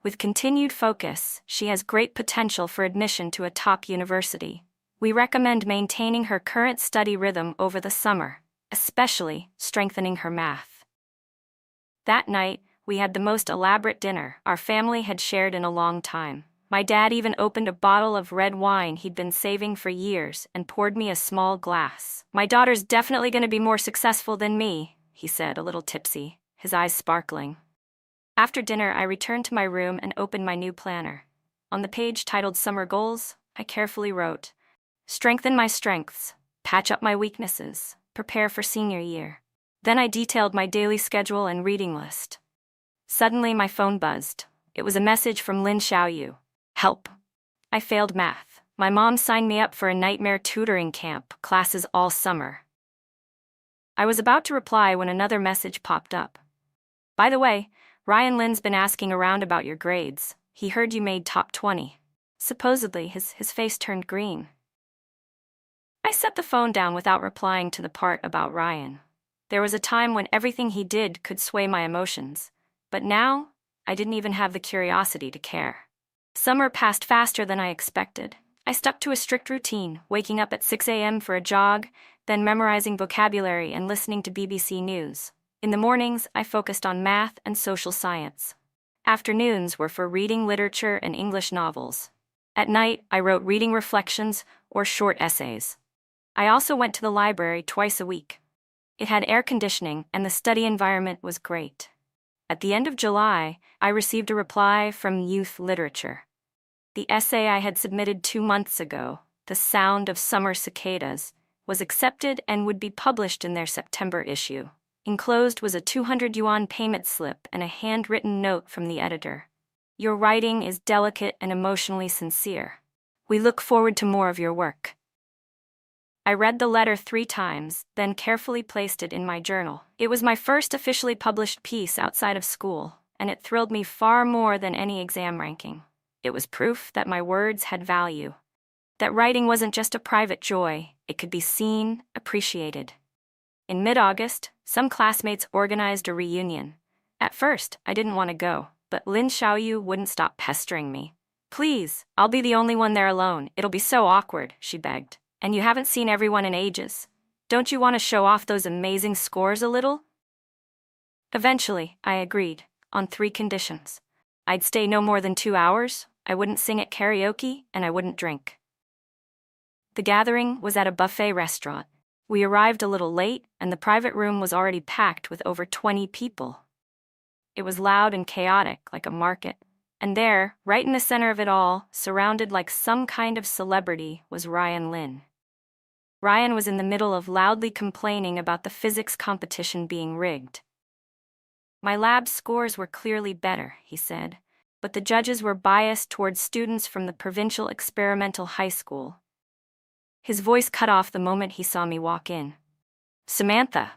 With continued focus, she has great potential for admission to a top university. We recommend maintaining her current study rhythm over the summer, especially strengthening her math. That night, we had the most elaborate dinner our family had shared in a long time. My dad even opened a bottle of red wine he'd been saving for years and poured me a small glass. "My daughter's definitely going to be more successful than me," he said, a little tipsy, his eyes sparkling. After dinner, I returned to my room and opened my new planner. On the page titled Summer Goals, I carefully wrote, "Strengthen my strengths, patch up my weaknesses, prepare for senior year." Then I detailed my daily schedule and reading list. Suddenly, my phone buzzed. It was a message from Lin Xiaoyu. "Help. I failed math. My mom signed me up for a nightmare tutoring camp, classes all summer." I was about to reply when another message popped up. "By the way, Ryan Lin's been asking around about your grades. He heard you made top 20. Supposedly, his face turned green. I set the phone down without replying to the part about Ryan. There was a time when everything he did could sway my emotions, but now, I didn't even have the curiosity to care. Summer passed faster than I expected. I stuck to a strict routine, waking up at 6 a.m. for a jog, then memorizing vocabulary and listening to BBC News. In the mornings, I focused on math and social science. Afternoons were for reading literature and English novels. At night, I wrote reading reflections or short essays. I also went to the library twice a week. It had air conditioning and the study environment was great. At the end of July, I received a reply from Youth Literature. The essay I had submitted 2 months ago, The Sound of Summer Cicadas, was accepted and would be published in their September issue. Enclosed was a 200 yuan payment slip and a handwritten note from the editor. "Your writing is delicate and emotionally sincere. We look forward to more of your work." I read the letter 3 times, then carefully placed it in my journal. It was my first officially published piece outside of school, and it thrilled me far more than any exam ranking. It was proof that my words had value. That writing wasn't just a private joy, it could be seen, appreciated. In mid-August, some classmates organized a reunion. At first, I didn't want to go, but Lin Xiaoyu wouldn't stop pestering me. "Please, I'll be the only one there alone. It'll be so awkward," she begged. "And you haven't seen everyone in ages. Don't you want to show off those amazing scores a little?" Eventually, I agreed, on 3 conditions. I'd stay no more than 2 hours, I wouldn't sing at karaoke, and I wouldn't drink. The gathering was at a buffet restaurant. We arrived a little late, and the private room was already packed with over 20 people. It was loud and chaotic, like a market. And there, right in the center of it all, surrounded like some kind of celebrity, was Ryan Lin. Ryan was in the middle of loudly complaining about the physics competition being rigged. "My lab scores were clearly better," he said, "but the judges were biased towards students from the provincial experimental high school." His voice cut off the moment he saw me walk in. "Samantha."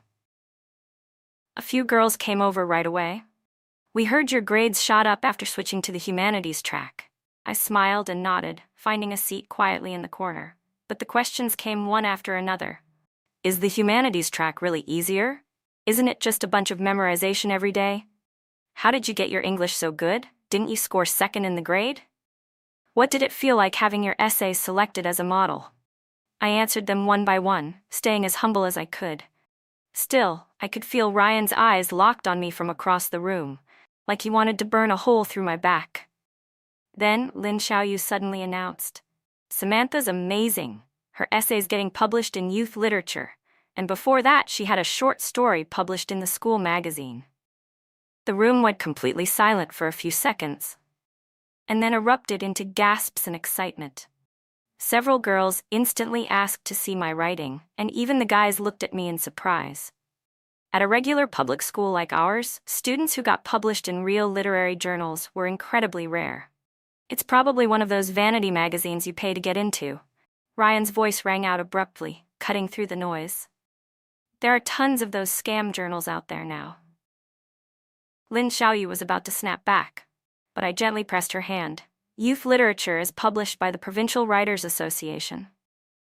A few girls came over right away. "We heard your grades shot up after switching to the humanities track." I smiled and nodded, finding a seat quietly in the corner. But the questions came one after another. "Is the humanities track really easier? Isn't it just a bunch of memorization every day? How did you get your English so good? Didn't you score second in the grade? What did it feel like having your essays selected as a model?" I answered them one by one, staying as humble as I could. Still, I could feel Ryan's eyes locked on me from across the room, like he wanted to burn a hole through my back. Then Lin Xiaoyu suddenly announced, "Samantha's amazing. Her essay's getting published in Youth Literature, and before that she had a short story published in the school magazine." The room went completely silent for a few seconds, and then erupted into gasps and excitement. Several girls instantly asked to see my writing, and even the guys looked at me in surprise. At a regular public school like ours, students who got published in real literary journals were incredibly rare. "It's probably one of those vanity magazines you pay to get into." Ryan's voice rang out abruptly, cutting through the noise. There are tons of those scam journals out there now. Lin Xiaoyu was about to snap back, but I gently pressed her hand. Youth literature is published by the Provincial Writers Association.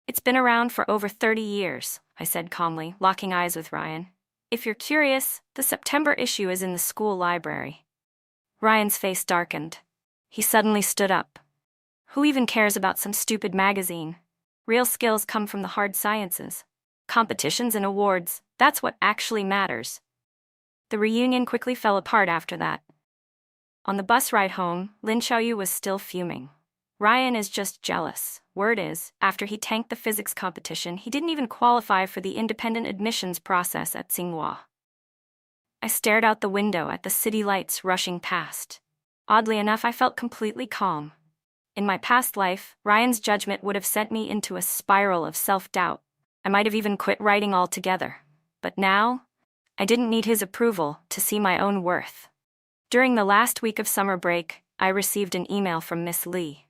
It's been around for over 30 years, I said calmly, locking eyes with Ryan. If you're curious, the September issue is in the school library. Ryan's face darkened. He suddenly stood up. Who even cares about some stupid magazine? Real skills come from the hard sciences. Competitions and awards, that's what actually matters. The reunion quickly fell apart after that. On the bus ride home, Lin Xiaoyu was still fuming. Ryan is just jealous. Word is, after he tanked the physics competition, he didn't even qualify for the independent admissions process at Tsinghua. I stared out the window at the city lights rushing past. Oddly enough, I felt completely calm. In my past life, Ryan's judgment would have sent me into a spiral of self-doubt. I might have even quit writing altogether. But now, I didn't need his approval to see my own worth. During the last week of summer break, I received an email from Miss Lee.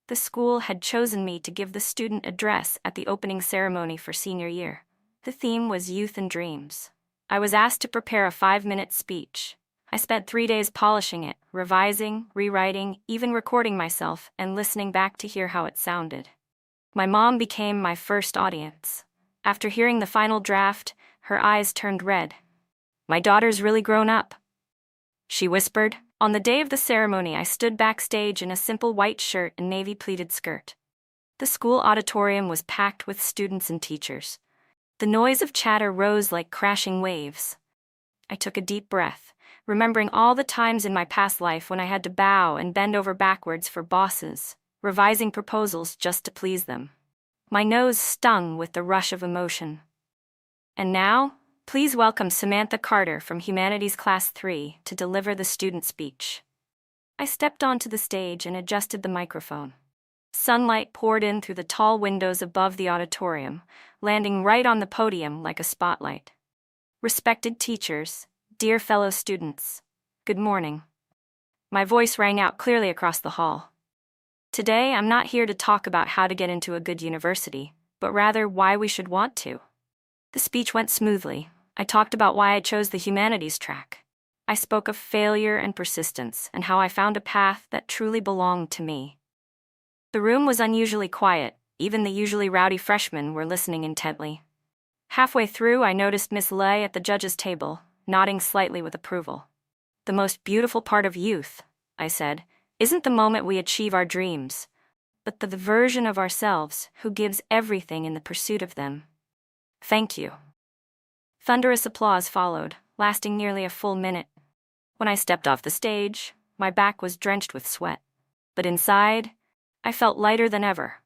The school had chosen me to give the student address at the opening ceremony for senior year. The theme was youth and dreams. I was asked to prepare a 5-minute speech. I spent 3 days polishing it, revising, rewriting, even recording myself and listening back to hear how it sounded. My mom became my first audience. After hearing the final draft, her eyes turned red. "My daughter's really grown up," she whispered. On the day of the ceremony, I stood backstage in a simple white shirt and navy pleated skirt. The school auditorium was packed with students and teachers. The noise of chatter rose like crashing waves. I took a deep breath, remembering all the times in my past life when I had to bow and bend over backwards for bosses, revising proposals just to please them. My nose stung with the rush of emotion. And now, please welcome Samantha Carter from Humanities Class 3 to deliver the student speech. I stepped onto the stage and adjusted the microphone. Sunlight poured in through the tall windows above the auditorium, landing right on the podium like a spotlight. Respected teachers, dear fellow students, good morning. My voice rang out clearly across the hall. Today, I'm not here to talk about how to get into a good university, but rather why we should want to. The speech went smoothly. I talked about why I chose the humanities track. I spoke of failure and persistence and how I found a path that truly belonged to me. The room was unusually quiet. Even the usually rowdy freshmen were listening intently. Halfway through, I noticed Miss Lei at the judges' table, nodding slightly with approval. "The most beautiful part of youth," I said, "isn't the moment we achieve our dreams, but the version of ourselves who gives everything in the pursuit of them." "Thank you." Thunderous applause followed, lasting nearly a full minute. When I stepped off the stage, my back was drenched with sweat. But inside, I felt lighter than ever,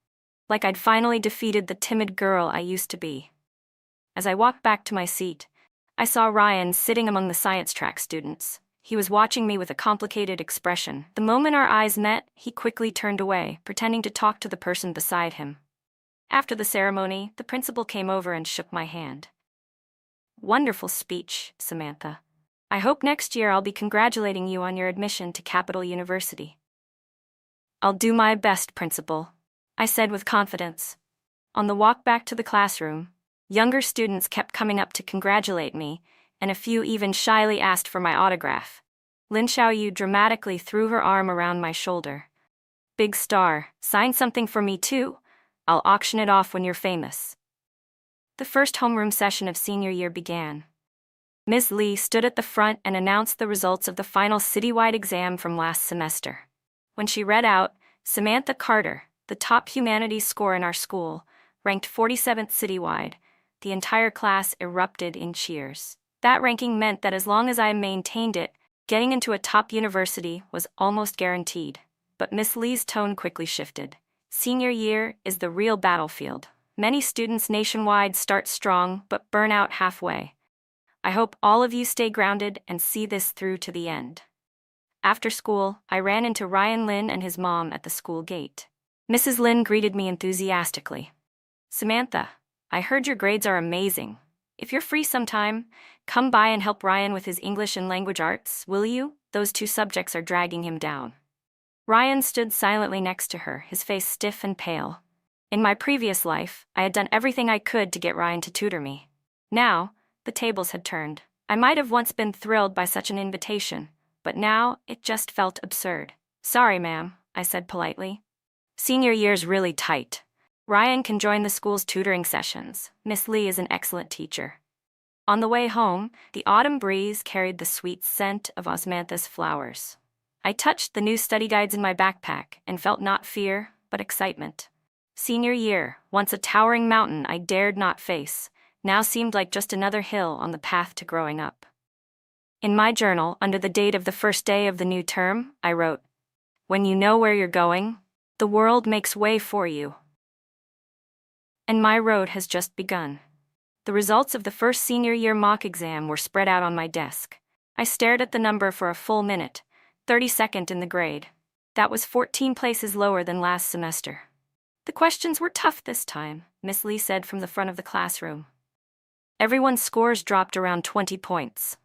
like I'd finally defeated the timid girl I used to be. As I walked back to my seat, I saw Ryan sitting among the science track students. He was watching me with a complicated expression. The moment our eyes met, he quickly turned away, pretending to talk to the person beside him. After the ceremony, the principal came over and shook my hand. "Wonderful speech, Samantha. I hope next year I'll be congratulating you on your admission to Capital University." "I'll do my best, Principal," I said with confidence. On the walk back to the classroom, younger students kept coming up to congratulate me, and a few even shyly asked for my autograph. Lin Xiaoyu dramatically threw her arm around my shoulder. "Big star, sign something for me too. I'll auction it off when you're famous." The first homeroom session of senior year began. Ms. Lee stood at the front and announced the results of the final citywide exam from last semester. When she read out, Samantha Carter, the top humanities score in our school, ranked 47th citywide, the entire class erupted in cheers. That ranking meant that as long as I maintained it, getting into a top university was almost guaranteed. But Miss Lee's tone quickly shifted. Senior year is the real battlefield. Many students nationwide start strong but burn out halfway. I hope all of you stay grounded and see this through to the end. After school, I ran into Ryan Lin and his mom at the school gate. Mrs. Lin greeted me enthusiastically. "Samantha, I heard your grades are amazing. If you're free sometime, come by and help Ryan with his English and language arts, will you? Those 2 subjects are dragging him down." Ryan stood silently next to her, his face stiff and pale. In my previous life, I had done everything I could to get Ryan to tutor me. Now, The tables had turned. I might have once been thrilled by such an invitation, but now it just felt absurd. "Sorry, ma'am," I said politely. "Senior year's really tight. Ryan can join the school's tutoring sessions. Miss Lee is an excellent teacher." On the way home, the autumn breeze carried the sweet scent of osmanthus flowers. I touched the new study guides in my backpack and felt not fear, but excitement. Senior year, once a towering mountain I dared not face, now seemed like just another hill on the path to growing up. In my journal, under the date of the first day of the new term, I wrote, "When you know where you're going, the world makes way for you." And my road has just begun. The results of the first senior year mock exam were spread out on my desk. I stared at the number for a full minute, 32nd in the grade. That was 14 places lower than last semester. "The questions were tough this time," Miss Lee said from the front of the classroom. "Everyone's scores dropped around 20 points.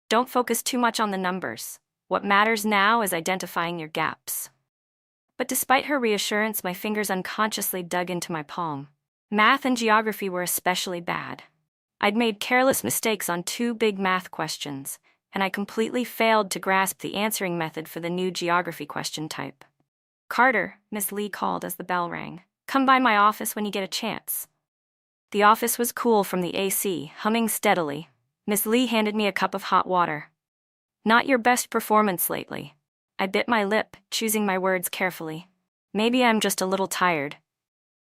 Don't focus too much on the numbers. What matters now is identifying your gaps." But despite her reassurance, my fingers unconsciously dug into my palm. Math and geography were especially bad. I'd made careless mistakes on 2 big math questions, and I completely failed to grasp the answering method for the new geography question type. "Carter," Miss Lee called as the bell rang. "Come by my office when you get a chance." The office was cool from the AC, humming steadily. Miss Lee handed me a cup of hot water. "Not your best performance lately." I bit my lip, choosing my words carefully. "Maybe I'm just a little tired."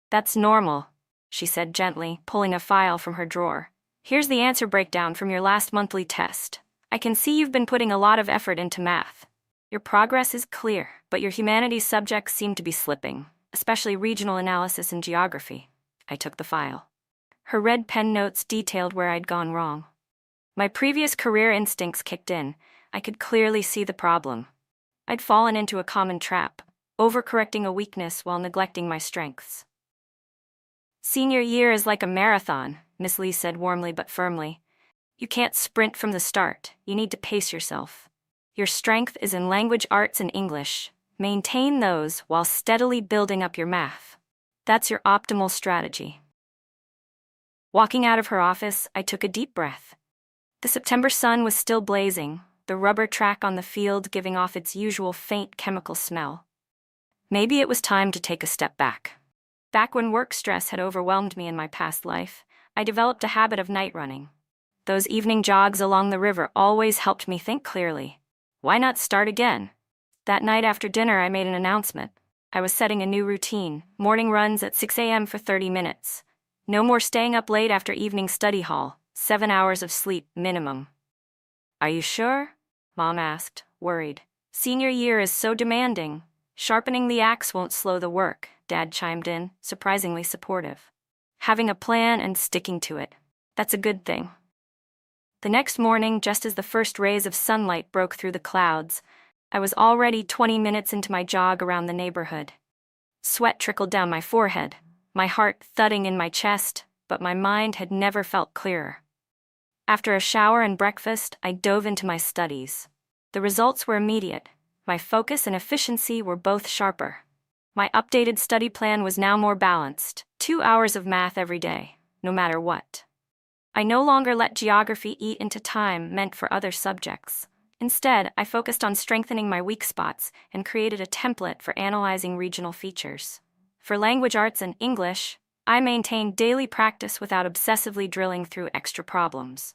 "That's normal," she said gently, pulling a file from her drawer. "Here's the answer breakdown from your last monthly test. I can see you've been putting a lot of effort into math. Your progress is clear, but your humanities subjects seem to be slipping, especially regional analysis and geography." I took the file. Her red pen notes detailed where I'd gone wrong. My previous career instincts kicked in. I could clearly see the problem. I'd fallen into a common trap, overcorrecting a weakness while neglecting my strengths. "Senior year is like a marathon," Miss Lee said warmly but firmly. "You can't sprint from the start. You need to pace yourself. Your strength is in language arts and English. Maintain those while steadily building up your math. That's your optimal strategy." Walking out of her office, I took a deep breath. The September sun was still blazing, the rubber track on the field giving off its usual faint chemical smell. Maybe it was time to take a step back. Back when work stress had overwhelmed me in my past life, I developed a habit of night running. Those evening jogs along the river always helped me think clearly. Why not start again? That night after dinner, I made an announcement. I was setting a new routine, morning runs at 6 a.m. for 30 minutes. No more staying up late after evening study hall, 7 hours of sleep minimum. "Are you sure?" Mom asked, worried. "Senior year is so demanding. Sharpening the axe won't slow the work," Dad chimed in, surprisingly supportive. "Having a plan and sticking to it. That's a good thing." The next morning, just as the first rays of sunlight broke through the clouds, I was already 20 minutes into my jog around the neighborhood. Sweat trickled down my forehead, my heart thudding in my chest, but my mind had never felt clearer. After a shower and breakfast, I dove into my studies. The results were immediate. My focus and efficiency were both sharper. My updated study plan was now more balanced, 2 hours of math every day, no matter what. I no longer let geography eat into time meant for other subjects. Instead, I focused on strengthening my weak spots and created a template for analyzing regional features. For language arts and English, I maintained daily practice without obsessively drilling through extra problems.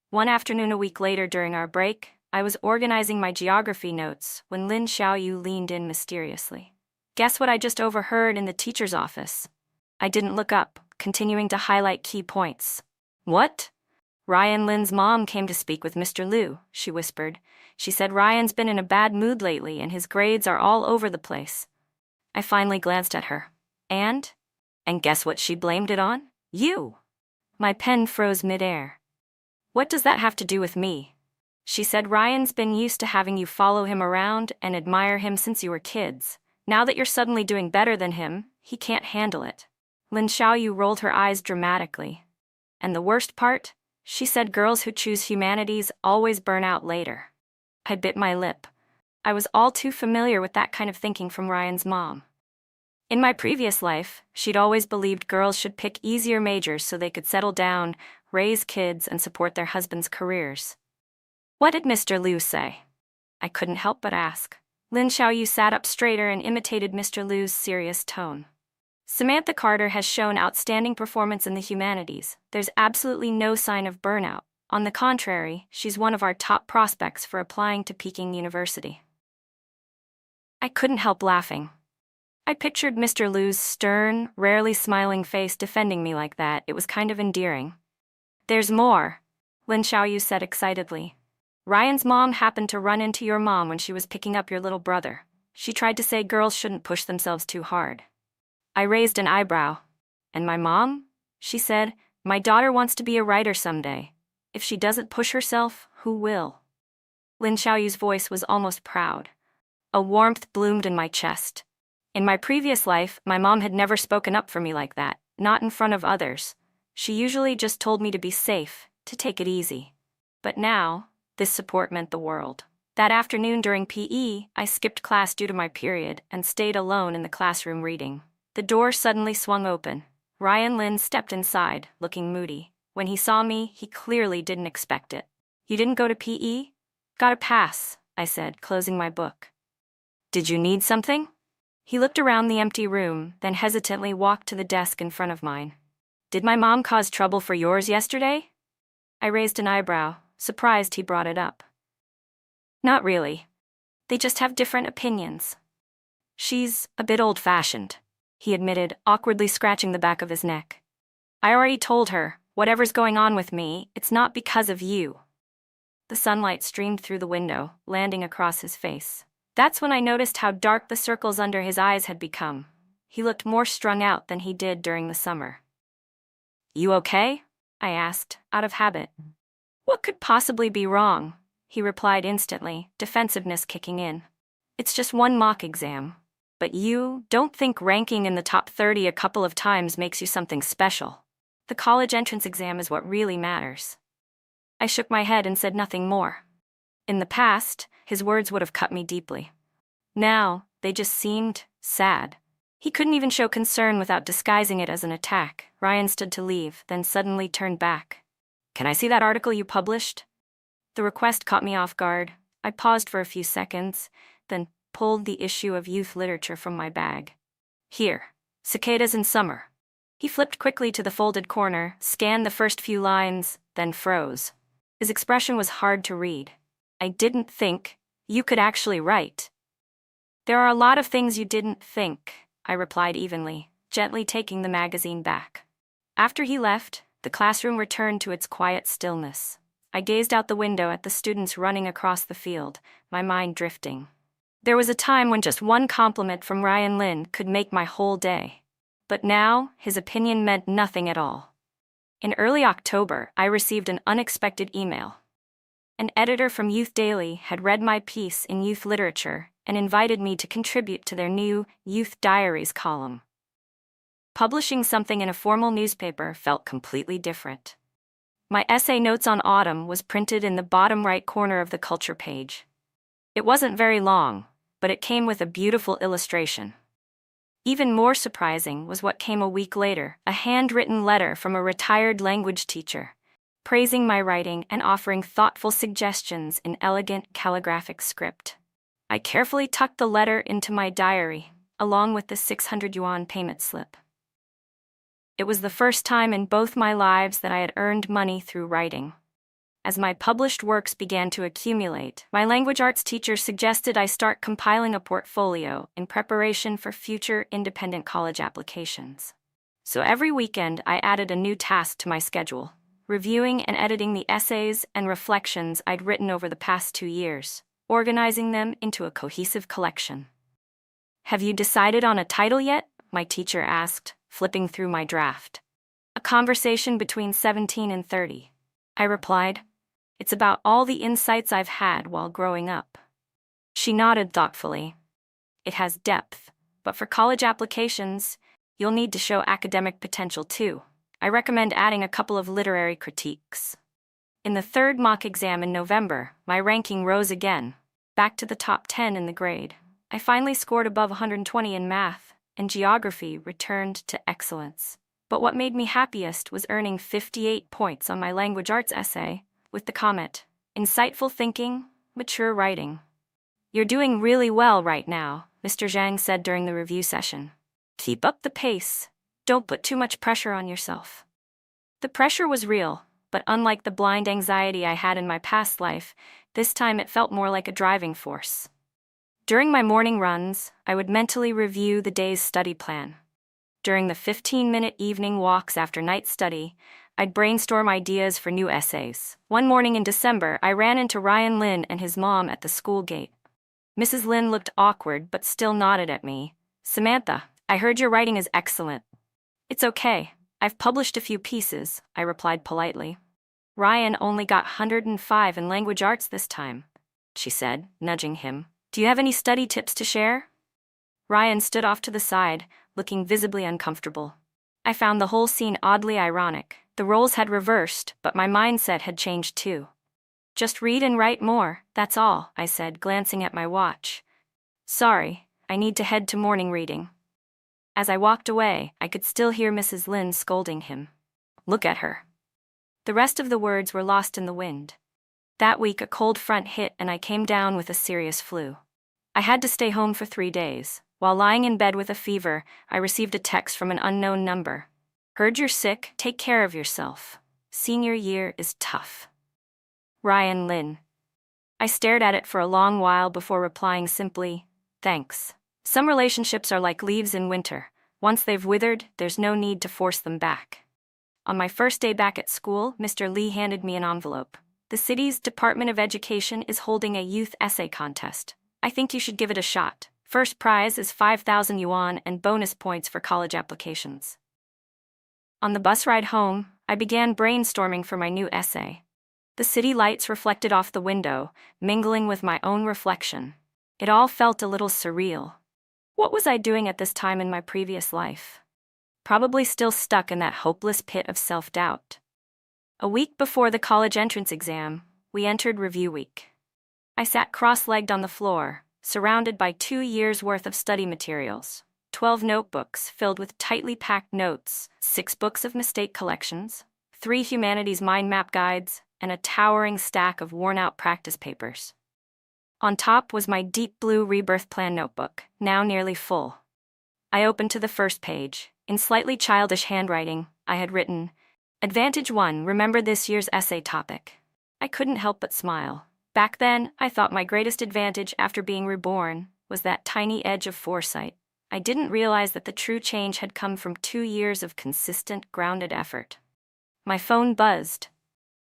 One afternoon a week later during our break, I was organizing my geography notes when Lin Xiaoyu leaned in mysteriously. "Guess what I just overheard in the teacher's office?" I didn't look up, continuing to highlight key points. "What?" "Ryan Lin's mom came to speak with Mr. Liu," she whispered. "She said Ryan's been in a bad mood lately and his grades are all over the place." I finally glanced at her. And guess what she blamed it on? You! My pen froze midair. "What does that have to do with me?" She said Ryan's been used to having you follow him around and admire him since you were kids. Now that you're suddenly doing better than him, he can't handle it. Lin Xiaoyu rolled her eyes dramatically. "And the worst part? She said girls who choose humanities always burn out later." I bit my lip. I was all too familiar with that kind of thinking from Ryan's mom. In my previous life, she'd always believed girls should pick easier majors so they could settle down, raise kids, and support their husbands' careers. What did Mr. Liu say? I couldn't help but ask. Lin Xiaoyu sat up straighter and imitated Mr. Liu's serious tone. Samantha Carter has shown outstanding performance in the humanities. There's absolutely no sign of burnout. On the contrary, she's one of our top prospects for applying to Peking University. I couldn't help laughing. I pictured Mr. Liu's stern, rarely smiling face defending me like that. It was kind of endearing. There's more, Lin Xiaoyu said excitedly. Ryan's mom happened to run into your mom when she was picking up your little brother. She tried to say girls shouldn't push themselves too hard. I raised an eyebrow. And my mom? She said, my daughter wants to be a writer someday. If she doesn't push herself, who will? Lin Xiaoyu's voice was almost proud. A warmth bloomed in my chest. In my previous life, my mom had never spoken up for me like that, not in front of others. She usually just told me to be safe, to take it easy. But now, this support meant the world. That afternoon during PE, I skipped class due to my period and stayed alone in the classroom reading. The door suddenly swung open. Ryan Lin stepped inside, looking moody. When he saw me, he clearly didn't expect it. You didn't go to PE? Got a pass, I said, closing my book. Did you need something? He looked around the empty room, then hesitantly walked to the desk in front of mine. Did my mom cause trouble for yours yesterday? I raised an eyebrow, surprised he brought it up. Not really. They just have different opinions. She's a bit old-fashioned, he admitted, awkwardly scratching the back of his neck. I already told her, whatever's going on with me, it's not because of you. The sunlight streamed through the window, landing across his face. That's when I noticed how dark the circles under his eyes had become. He looked more strung out than he did during the summer. You okay? I asked, out of habit. What could possibly be wrong? He replied instantly, defensiveness kicking in. It's just one mock exam. But you don't think ranking in the top 30 a couple of times makes you something special. The college entrance exam is what really matters. I shook my head and said nothing more. In the past, his words would have cut me deeply. Now, they just seemed sad. He couldn't even show concern without disguising it as an attack. Ryan stood to leave, then suddenly turned back. Can I see that article you published? The request caught me off guard. I paused for a few seconds, then pulled the issue of youth literature from my bag. Here, Cicadas in Summer. He flipped quickly to the folded corner, scanned the first few lines, then froze. His expression was hard to read. I didn't think you could actually write. There are a lot of things you didn't think, I replied evenly, gently taking the magazine back. After he left, the classroom returned to its quiet stillness. I gazed out the window at the students running across the field, my mind drifting. There was a time when just one compliment from Ryan Lin could make my whole day. But now, his opinion meant nothing at all. In early October, I received an unexpected email. An editor from Youth Daily had read my piece in youth literature and invited me to contribute to their new Youth Diaries column. Publishing something in a formal newspaper felt completely different. My essay Notes on Autumn was printed in the bottom right corner of the culture page. It wasn't very long, but it came with a beautiful illustration. Even more surprising was what came a week later, a handwritten letter from a retired language teacher, praising my writing and offering thoughtful suggestions in elegant calligraphic script. I carefully tucked the letter into my diary, along with the 600 yuan payment slip. It was the first time in both my lives that I had earned money through writing. As my published works began to accumulate, my language arts teacher suggested I start compiling a portfolio in preparation for future independent college applications. So every weekend I added a new task to my schedule, reviewing and editing the essays and reflections I'd written over the past 2 years, organizing them into a cohesive collection. Have you decided on a title yet? My teacher asked, flipping through my draft. A conversation between 17 and 30. I replied, it's about all the insights I've had while growing up. She nodded thoughtfully. It has depth, but for college applications, you'll need to show academic potential too. I recommend adding a couple of literary critiques. In the third mock exam in November, my ranking rose again, back to the top 10 in the grade. I finally scored above 120 in math, and geography returned to excellence. But what made me happiest was earning 58 points on my language arts essay, with the comment, "Insightful thinking, mature writing." "You're doing really well right now," Mr. Zhang said during the review session. "Keep up the pace. Don't put too much pressure on yourself." The pressure was real, but unlike the blind anxiety I had in my past life, this time it felt more like a driving force. During my morning runs, I would mentally review the day's study plan. During the 15-minute evening walks after night study, I'd brainstorm ideas for new essays. One morning in December, I ran into Ryan Lin and his mom at the school gate. Mrs. Lin looked awkward but still nodded at me. "Samantha, I heard your writing is excellent." "It's okay. I've published a few pieces," I replied politely. "Ryan only got 105 in language arts this time," she said, nudging him. "Do you have any study tips to share?" Ryan stood off to the side, looking visibly uncomfortable. I found the whole scene oddly ironic. The roles had reversed, but my mindset had changed too. "Just read and write more, that's all," I said, glancing at my watch. "Sorry, I need to head to morning reading." As I walked away, I could still hear Mrs. Lin scolding him. "Look at her." The rest of the words were lost in the wind. That week a cold front hit and I came down with a serious flu. I had to stay home for 3 days. While lying in bed with a fever, I received a text from an unknown number. "Heard you're sick, take care of yourself. Senior year is tough. Ryan Lin." I stared at it for a long while before replying simply, "Thanks." Some relationships are like leaves in winter. Once they've withered, there's no need to force them back. On my first day back at school, Mr. Lee handed me an envelope. "The city's Department of Education is holding a youth essay contest. I think you should give it a shot. First prize is 5,000 yuan and bonus points for college applications." On the bus ride home, I began brainstorming for my new essay. The city lights reflected off the window, mingling with my own reflection. It all felt a little surreal. What was I doing at this time in my previous life? Probably still stuck in that hopeless pit of self-doubt. A week before the college entrance exam, we entered review week. I sat cross-legged on the floor, surrounded by 2 years' worth of study materials, 12 notebooks filled with tightly packed notes, 6 books of mistake collections, 3 humanities mind map guides, and a towering stack of worn-out practice papers. On top was my deep blue rebirth plan notebook, now nearly full. I opened to the first page. In slightly childish handwriting, I had written, "Advantage 1, remember this year's essay topic." I couldn't help but smile. Back then, I thought my greatest advantage after being reborn was that tiny edge of foresight. I didn't realize that the true change had come from 2 years of consistent, grounded effort. My phone buzzed.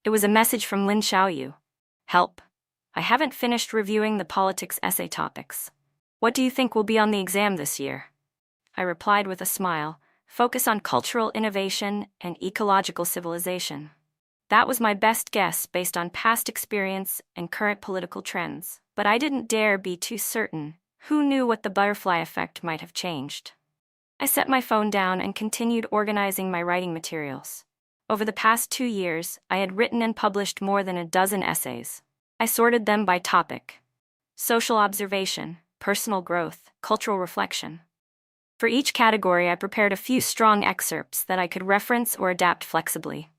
It was a message from Lin Xiaoyu. "Help. I haven't finished reviewing the politics essay topics. What do you think will be on the exam this year?" I replied with a smile, "Focus on cultural innovation and ecological civilization." That was my best guess based on past experience and current political trends, but I didn't dare be too certain. Who knew what the butterfly effect might have changed? I set my phone down and continued organizing my writing materials. Over the past 2 years, I had written and published more than a dozen essays. I sorted them by topic: social observation, personal growth, cultural reflection. For each category, I prepared a few strong excerpts that I could reference or adapt flexibly.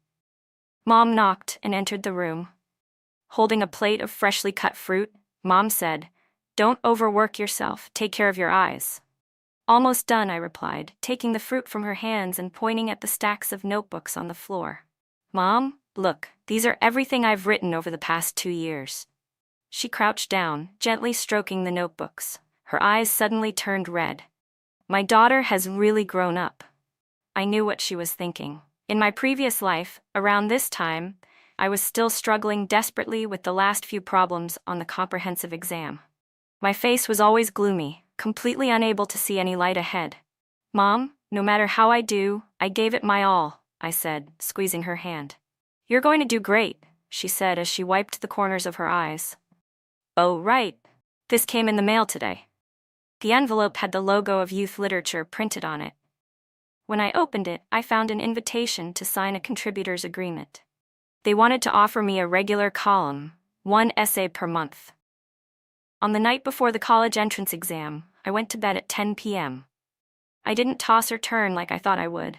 Mom knocked and entered the room. Holding a plate of freshly cut fruit, Mom said, "Don't overwork yourself, take care of your eyes." "Almost done," I replied, taking the fruit from her hands and pointing at the stacks of notebooks on the floor. "Mom, look, these are everything I've written over the past 2 years. She crouched down, gently stroking the notebooks. Her eyes suddenly turned red. My daughter has really grown up. I knew what she was thinking. In my previous life, around this time, I was still struggling desperately with the last few problems on the comprehensive exam. My face was always gloomy, completely unable to see any light ahead. "Mom, no matter how I do, I gave it my all," I said, squeezing her hand. "You're going to do great," she said as she wiped the corners of her eyes. "Oh, right. This came in the mail today." The envelope had the logo of youth literature printed on it. When I opened it, I found an invitation to sign a contributor's agreement. They wanted to offer me a regular column, 1 essay per month. On the night before the college entrance exam, I went to bed at 10 p.m. I didn't toss or turn like I thought I would.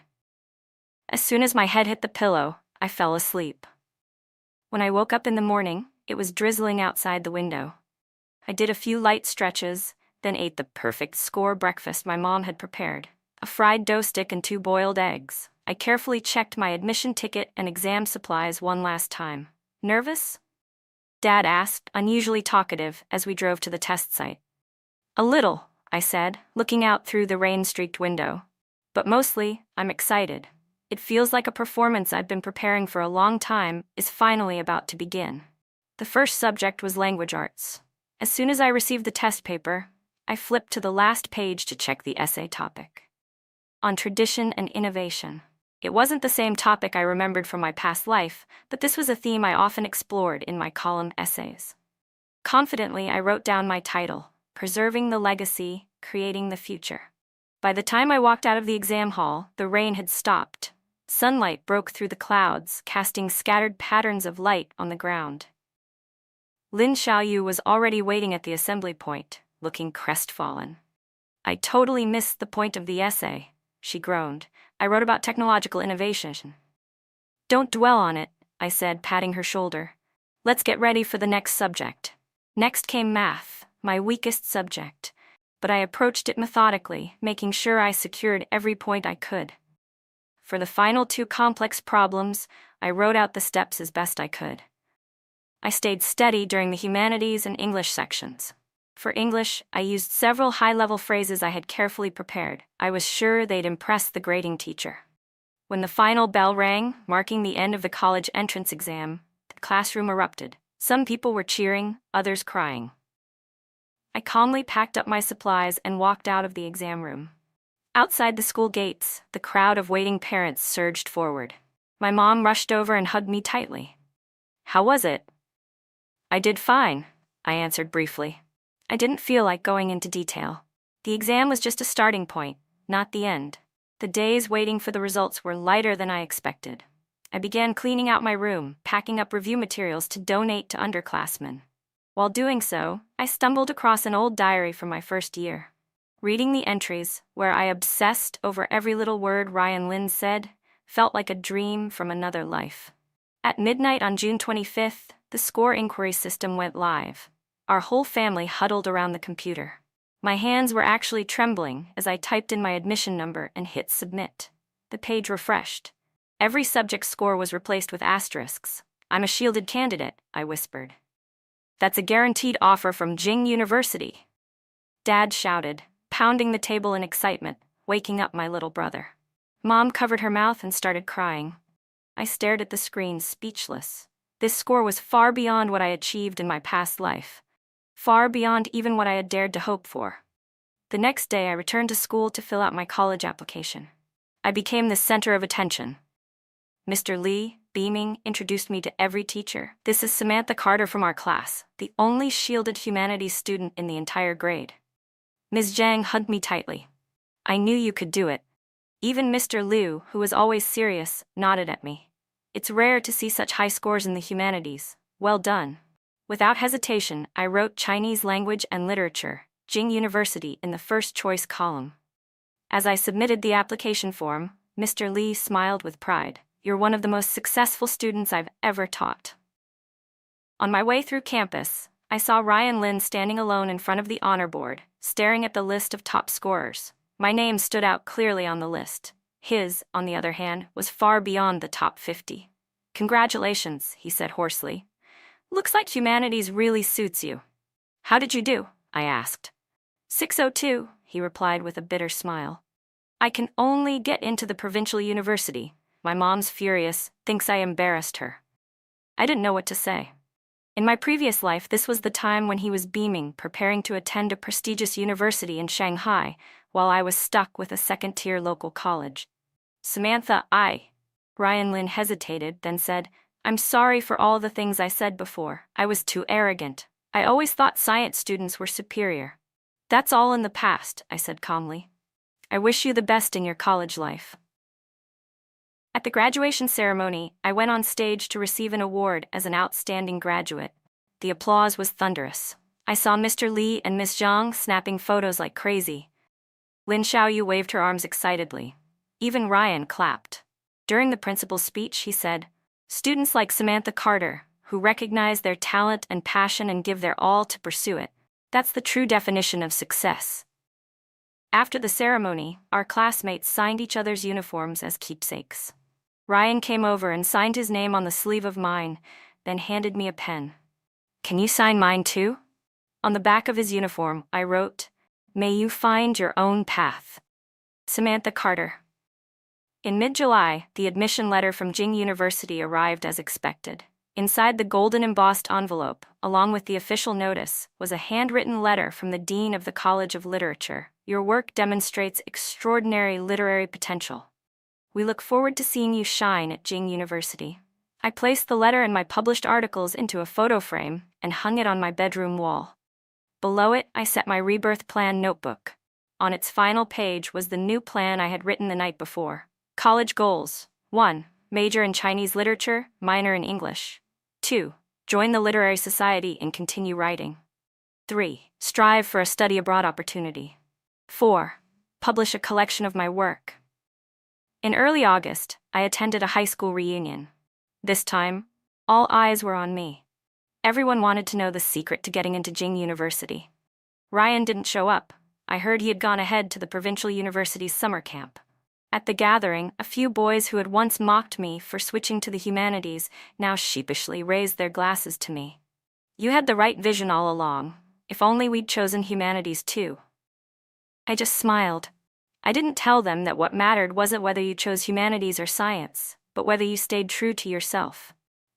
As soon as my head hit the pillow, I fell asleep. When I woke up in the morning, it was drizzling outside the window. I did a few light stretches, then ate the perfect score breakfast my mom had prepared: a fried dough stick and 2 boiled eggs. I carefully checked my admission ticket and exam supplies one last time. Nervous? Dad asked, unusually talkative, as we drove to the test site. A little, I said, looking out through the rain-streaked window. But mostly, I'm excited. It feels like a performance I've been preparing for a long time is finally about to begin. The first subject was language arts. As soon as I received the test paper, I flipped to the last page to check the essay topic. On tradition and innovation. It wasn't the same topic I remembered from my past life, but this was a theme I often explored in my column essays. Confidently, I wrote down my title: Preserving the Legacy, Creating the Future. By the time I walked out of the exam hall, the rain had stopped. Sunlight broke through the clouds, casting scattered patterns of light on the ground. Lin Xiaoyu was already waiting at the assembly point, looking crestfallen. I totally missed the point of the essay, she groaned. I wrote about technological innovation. Don't dwell on it, I said, patting her shoulder. Let's get ready for the next subject. Next came math, my weakest subject, but I approached it methodically, making sure I secured every point I could. For the final 2 complex problems, I wrote out the steps as best I could. I stayed steady during the humanities and English sections. For English, I used several high-level phrases I had carefully prepared. I was sure they'd impress the grading teacher. When the final bell rang, marking the end of the college entrance exam, the classroom erupted. Some people were cheering, others crying. I calmly packed up my supplies and walked out of the exam room. Outside the school gates, the crowd of waiting parents surged forward. My mom rushed over and hugged me tightly. How was it? I did fine, I answered briefly. I didn't feel like going into detail. The exam was just a starting point, not the end. The days waiting for the results were lighter than I expected. I began cleaning out my room, packing up review materials to donate to underclassmen. While doing so, I stumbled across an old diary from my first year. Reading the entries, where I obsessed over every little word Ryan Lin said, felt like a dream from another life. At midnight on June 25th, the score inquiry system went live. Our whole family huddled around the computer. My hands were actually trembling as I typed in my admission number and hit submit. The page refreshed. Every subject's score was replaced with asterisks. I'm a shielded candidate, I whispered. That's a guaranteed offer from Jing University. Dad shouted, pounding the table in excitement, waking up my little brother. Mom covered her mouth and started crying. I stared at the screen, speechless. This score was far beyond what I achieved in my past life. Far beyond even what I had dared to hope for. The next day, I returned to school to fill out my college application. I became the center of attention. Mr. Lee, beaming, introduced me to every teacher. This is Samantha Carter from our class, the only shielded humanities student in the entire grade. Ms. Zhang hugged me tightly. I knew you could do it. Even Mr. Liu, who was always serious, nodded at me. It's rare to see such high scores in the humanities. Well done. Without hesitation, I wrote Chinese language and literature, Jing University, in the first choice column. As I submitted the application form, Mr. Lee smiled with pride. You're one of the most successful students I've ever taught. On my way through campus, I saw Ryan Lin standing alone in front of the honor board, staring at the list of top scorers. My name stood out clearly on the list. His, on the other hand, was far beyond the top 50. Congratulations, he said hoarsely. Looks like humanities really suits you. How did you do? I asked. 602, he replied with a bitter smile. I can only get into the provincial university. My mom's furious, thinks I embarrassed her. I didn't know what to say. In my previous life, this was the time when he was beaming, preparing to attend a prestigious university in Shanghai, while I was stuck with a second-tier local college. Samantha, Ryan Lin hesitated, then said, I'm sorry for all the things I said before. I was too arrogant. I always thought science students were superior. That's all in the past, I said calmly. I wish you the best in your college life. At the graduation ceremony, I went on stage to receive an award as an outstanding graduate. The applause was thunderous. I saw Mr. Lee and Miss Zhang snapping photos like crazy. Lin Xiaoyu waved her arms excitedly. Even Ryan clapped. During the principal's speech, he said, "Students like Samantha Carter, who recognize their talent and passion and give their all to pursue it, that's the true definition of success." After the ceremony, our classmates signed each other's uniforms as keepsakes. Ryan came over and signed his name on the sleeve of mine, then handed me a pen. "Can you sign mine too?" On the back of his uniform, I wrote, "May you find your own path. Samantha Carter." In mid-July, the admission letter from Jing University arrived as expected. Inside the golden embossed envelope, along with the official notice, was a handwritten letter from the Dean of the College of Literature. "Your work demonstrates extraordinary literary potential. We look forward to seeing you shine at Jing University." I placed the letter and my published articles into a photo frame and hung it on my bedroom wall. Below it, I set my rebirth plan notebook. On its final page was the new plan I had written the night before. College goals: 1. Major in Chinese literature, minor in English. 2. Join the literary society and continue writing. 3. Strive for a study abroad opportunity. 4. Publish a collection of my work. In early August, I attended a high school reunion. This time, all eyes were on me. Everyone wanted to know the secret to getting into Jing University. Ryan didn't show up. I heard he had gone ahead to the provincial university's summer camp. At the gathering, a few boys who had once mocked me for switching to the humanities now sheepishly raised their glasses to me. "You had the right vision all along. If only we'd chosen humanities too." I just smiled. I didn't tell them that what mattered wasn't whether you chose humanities or science, but whether you stayed true to yourself.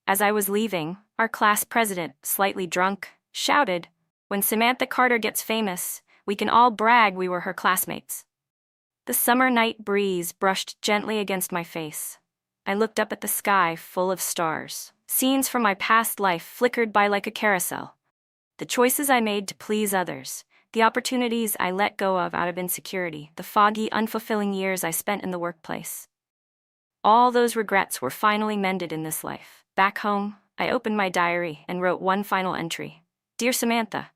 As I was leaving, our class president, slightly drunk, shouted, "When Samantha Carter gets famous, we can all brag we were her classmates." The summer night breeze brushed gently against my face. I looked up at the sky full of stars. Scenes from my past life flickered by like a carousel. The choices I made to please others, the opportunities I let go of out of insecurity, the foggy, unfulfilling years I spent in the workplace. All those regrets were finally mended in this life. Back home, I opened my diary and wrote one final entry. "Dear Samantha,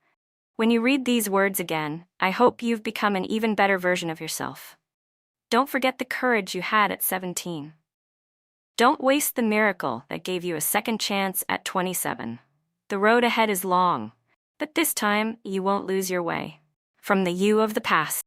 when you read these words again, I hope you've become an even better version of yourself. Don't forget the courage you had at 17. Don't waste the miracle that gave you a second chance at 27. The road ahead is long, but this time you won't lose your way." From the you of the past.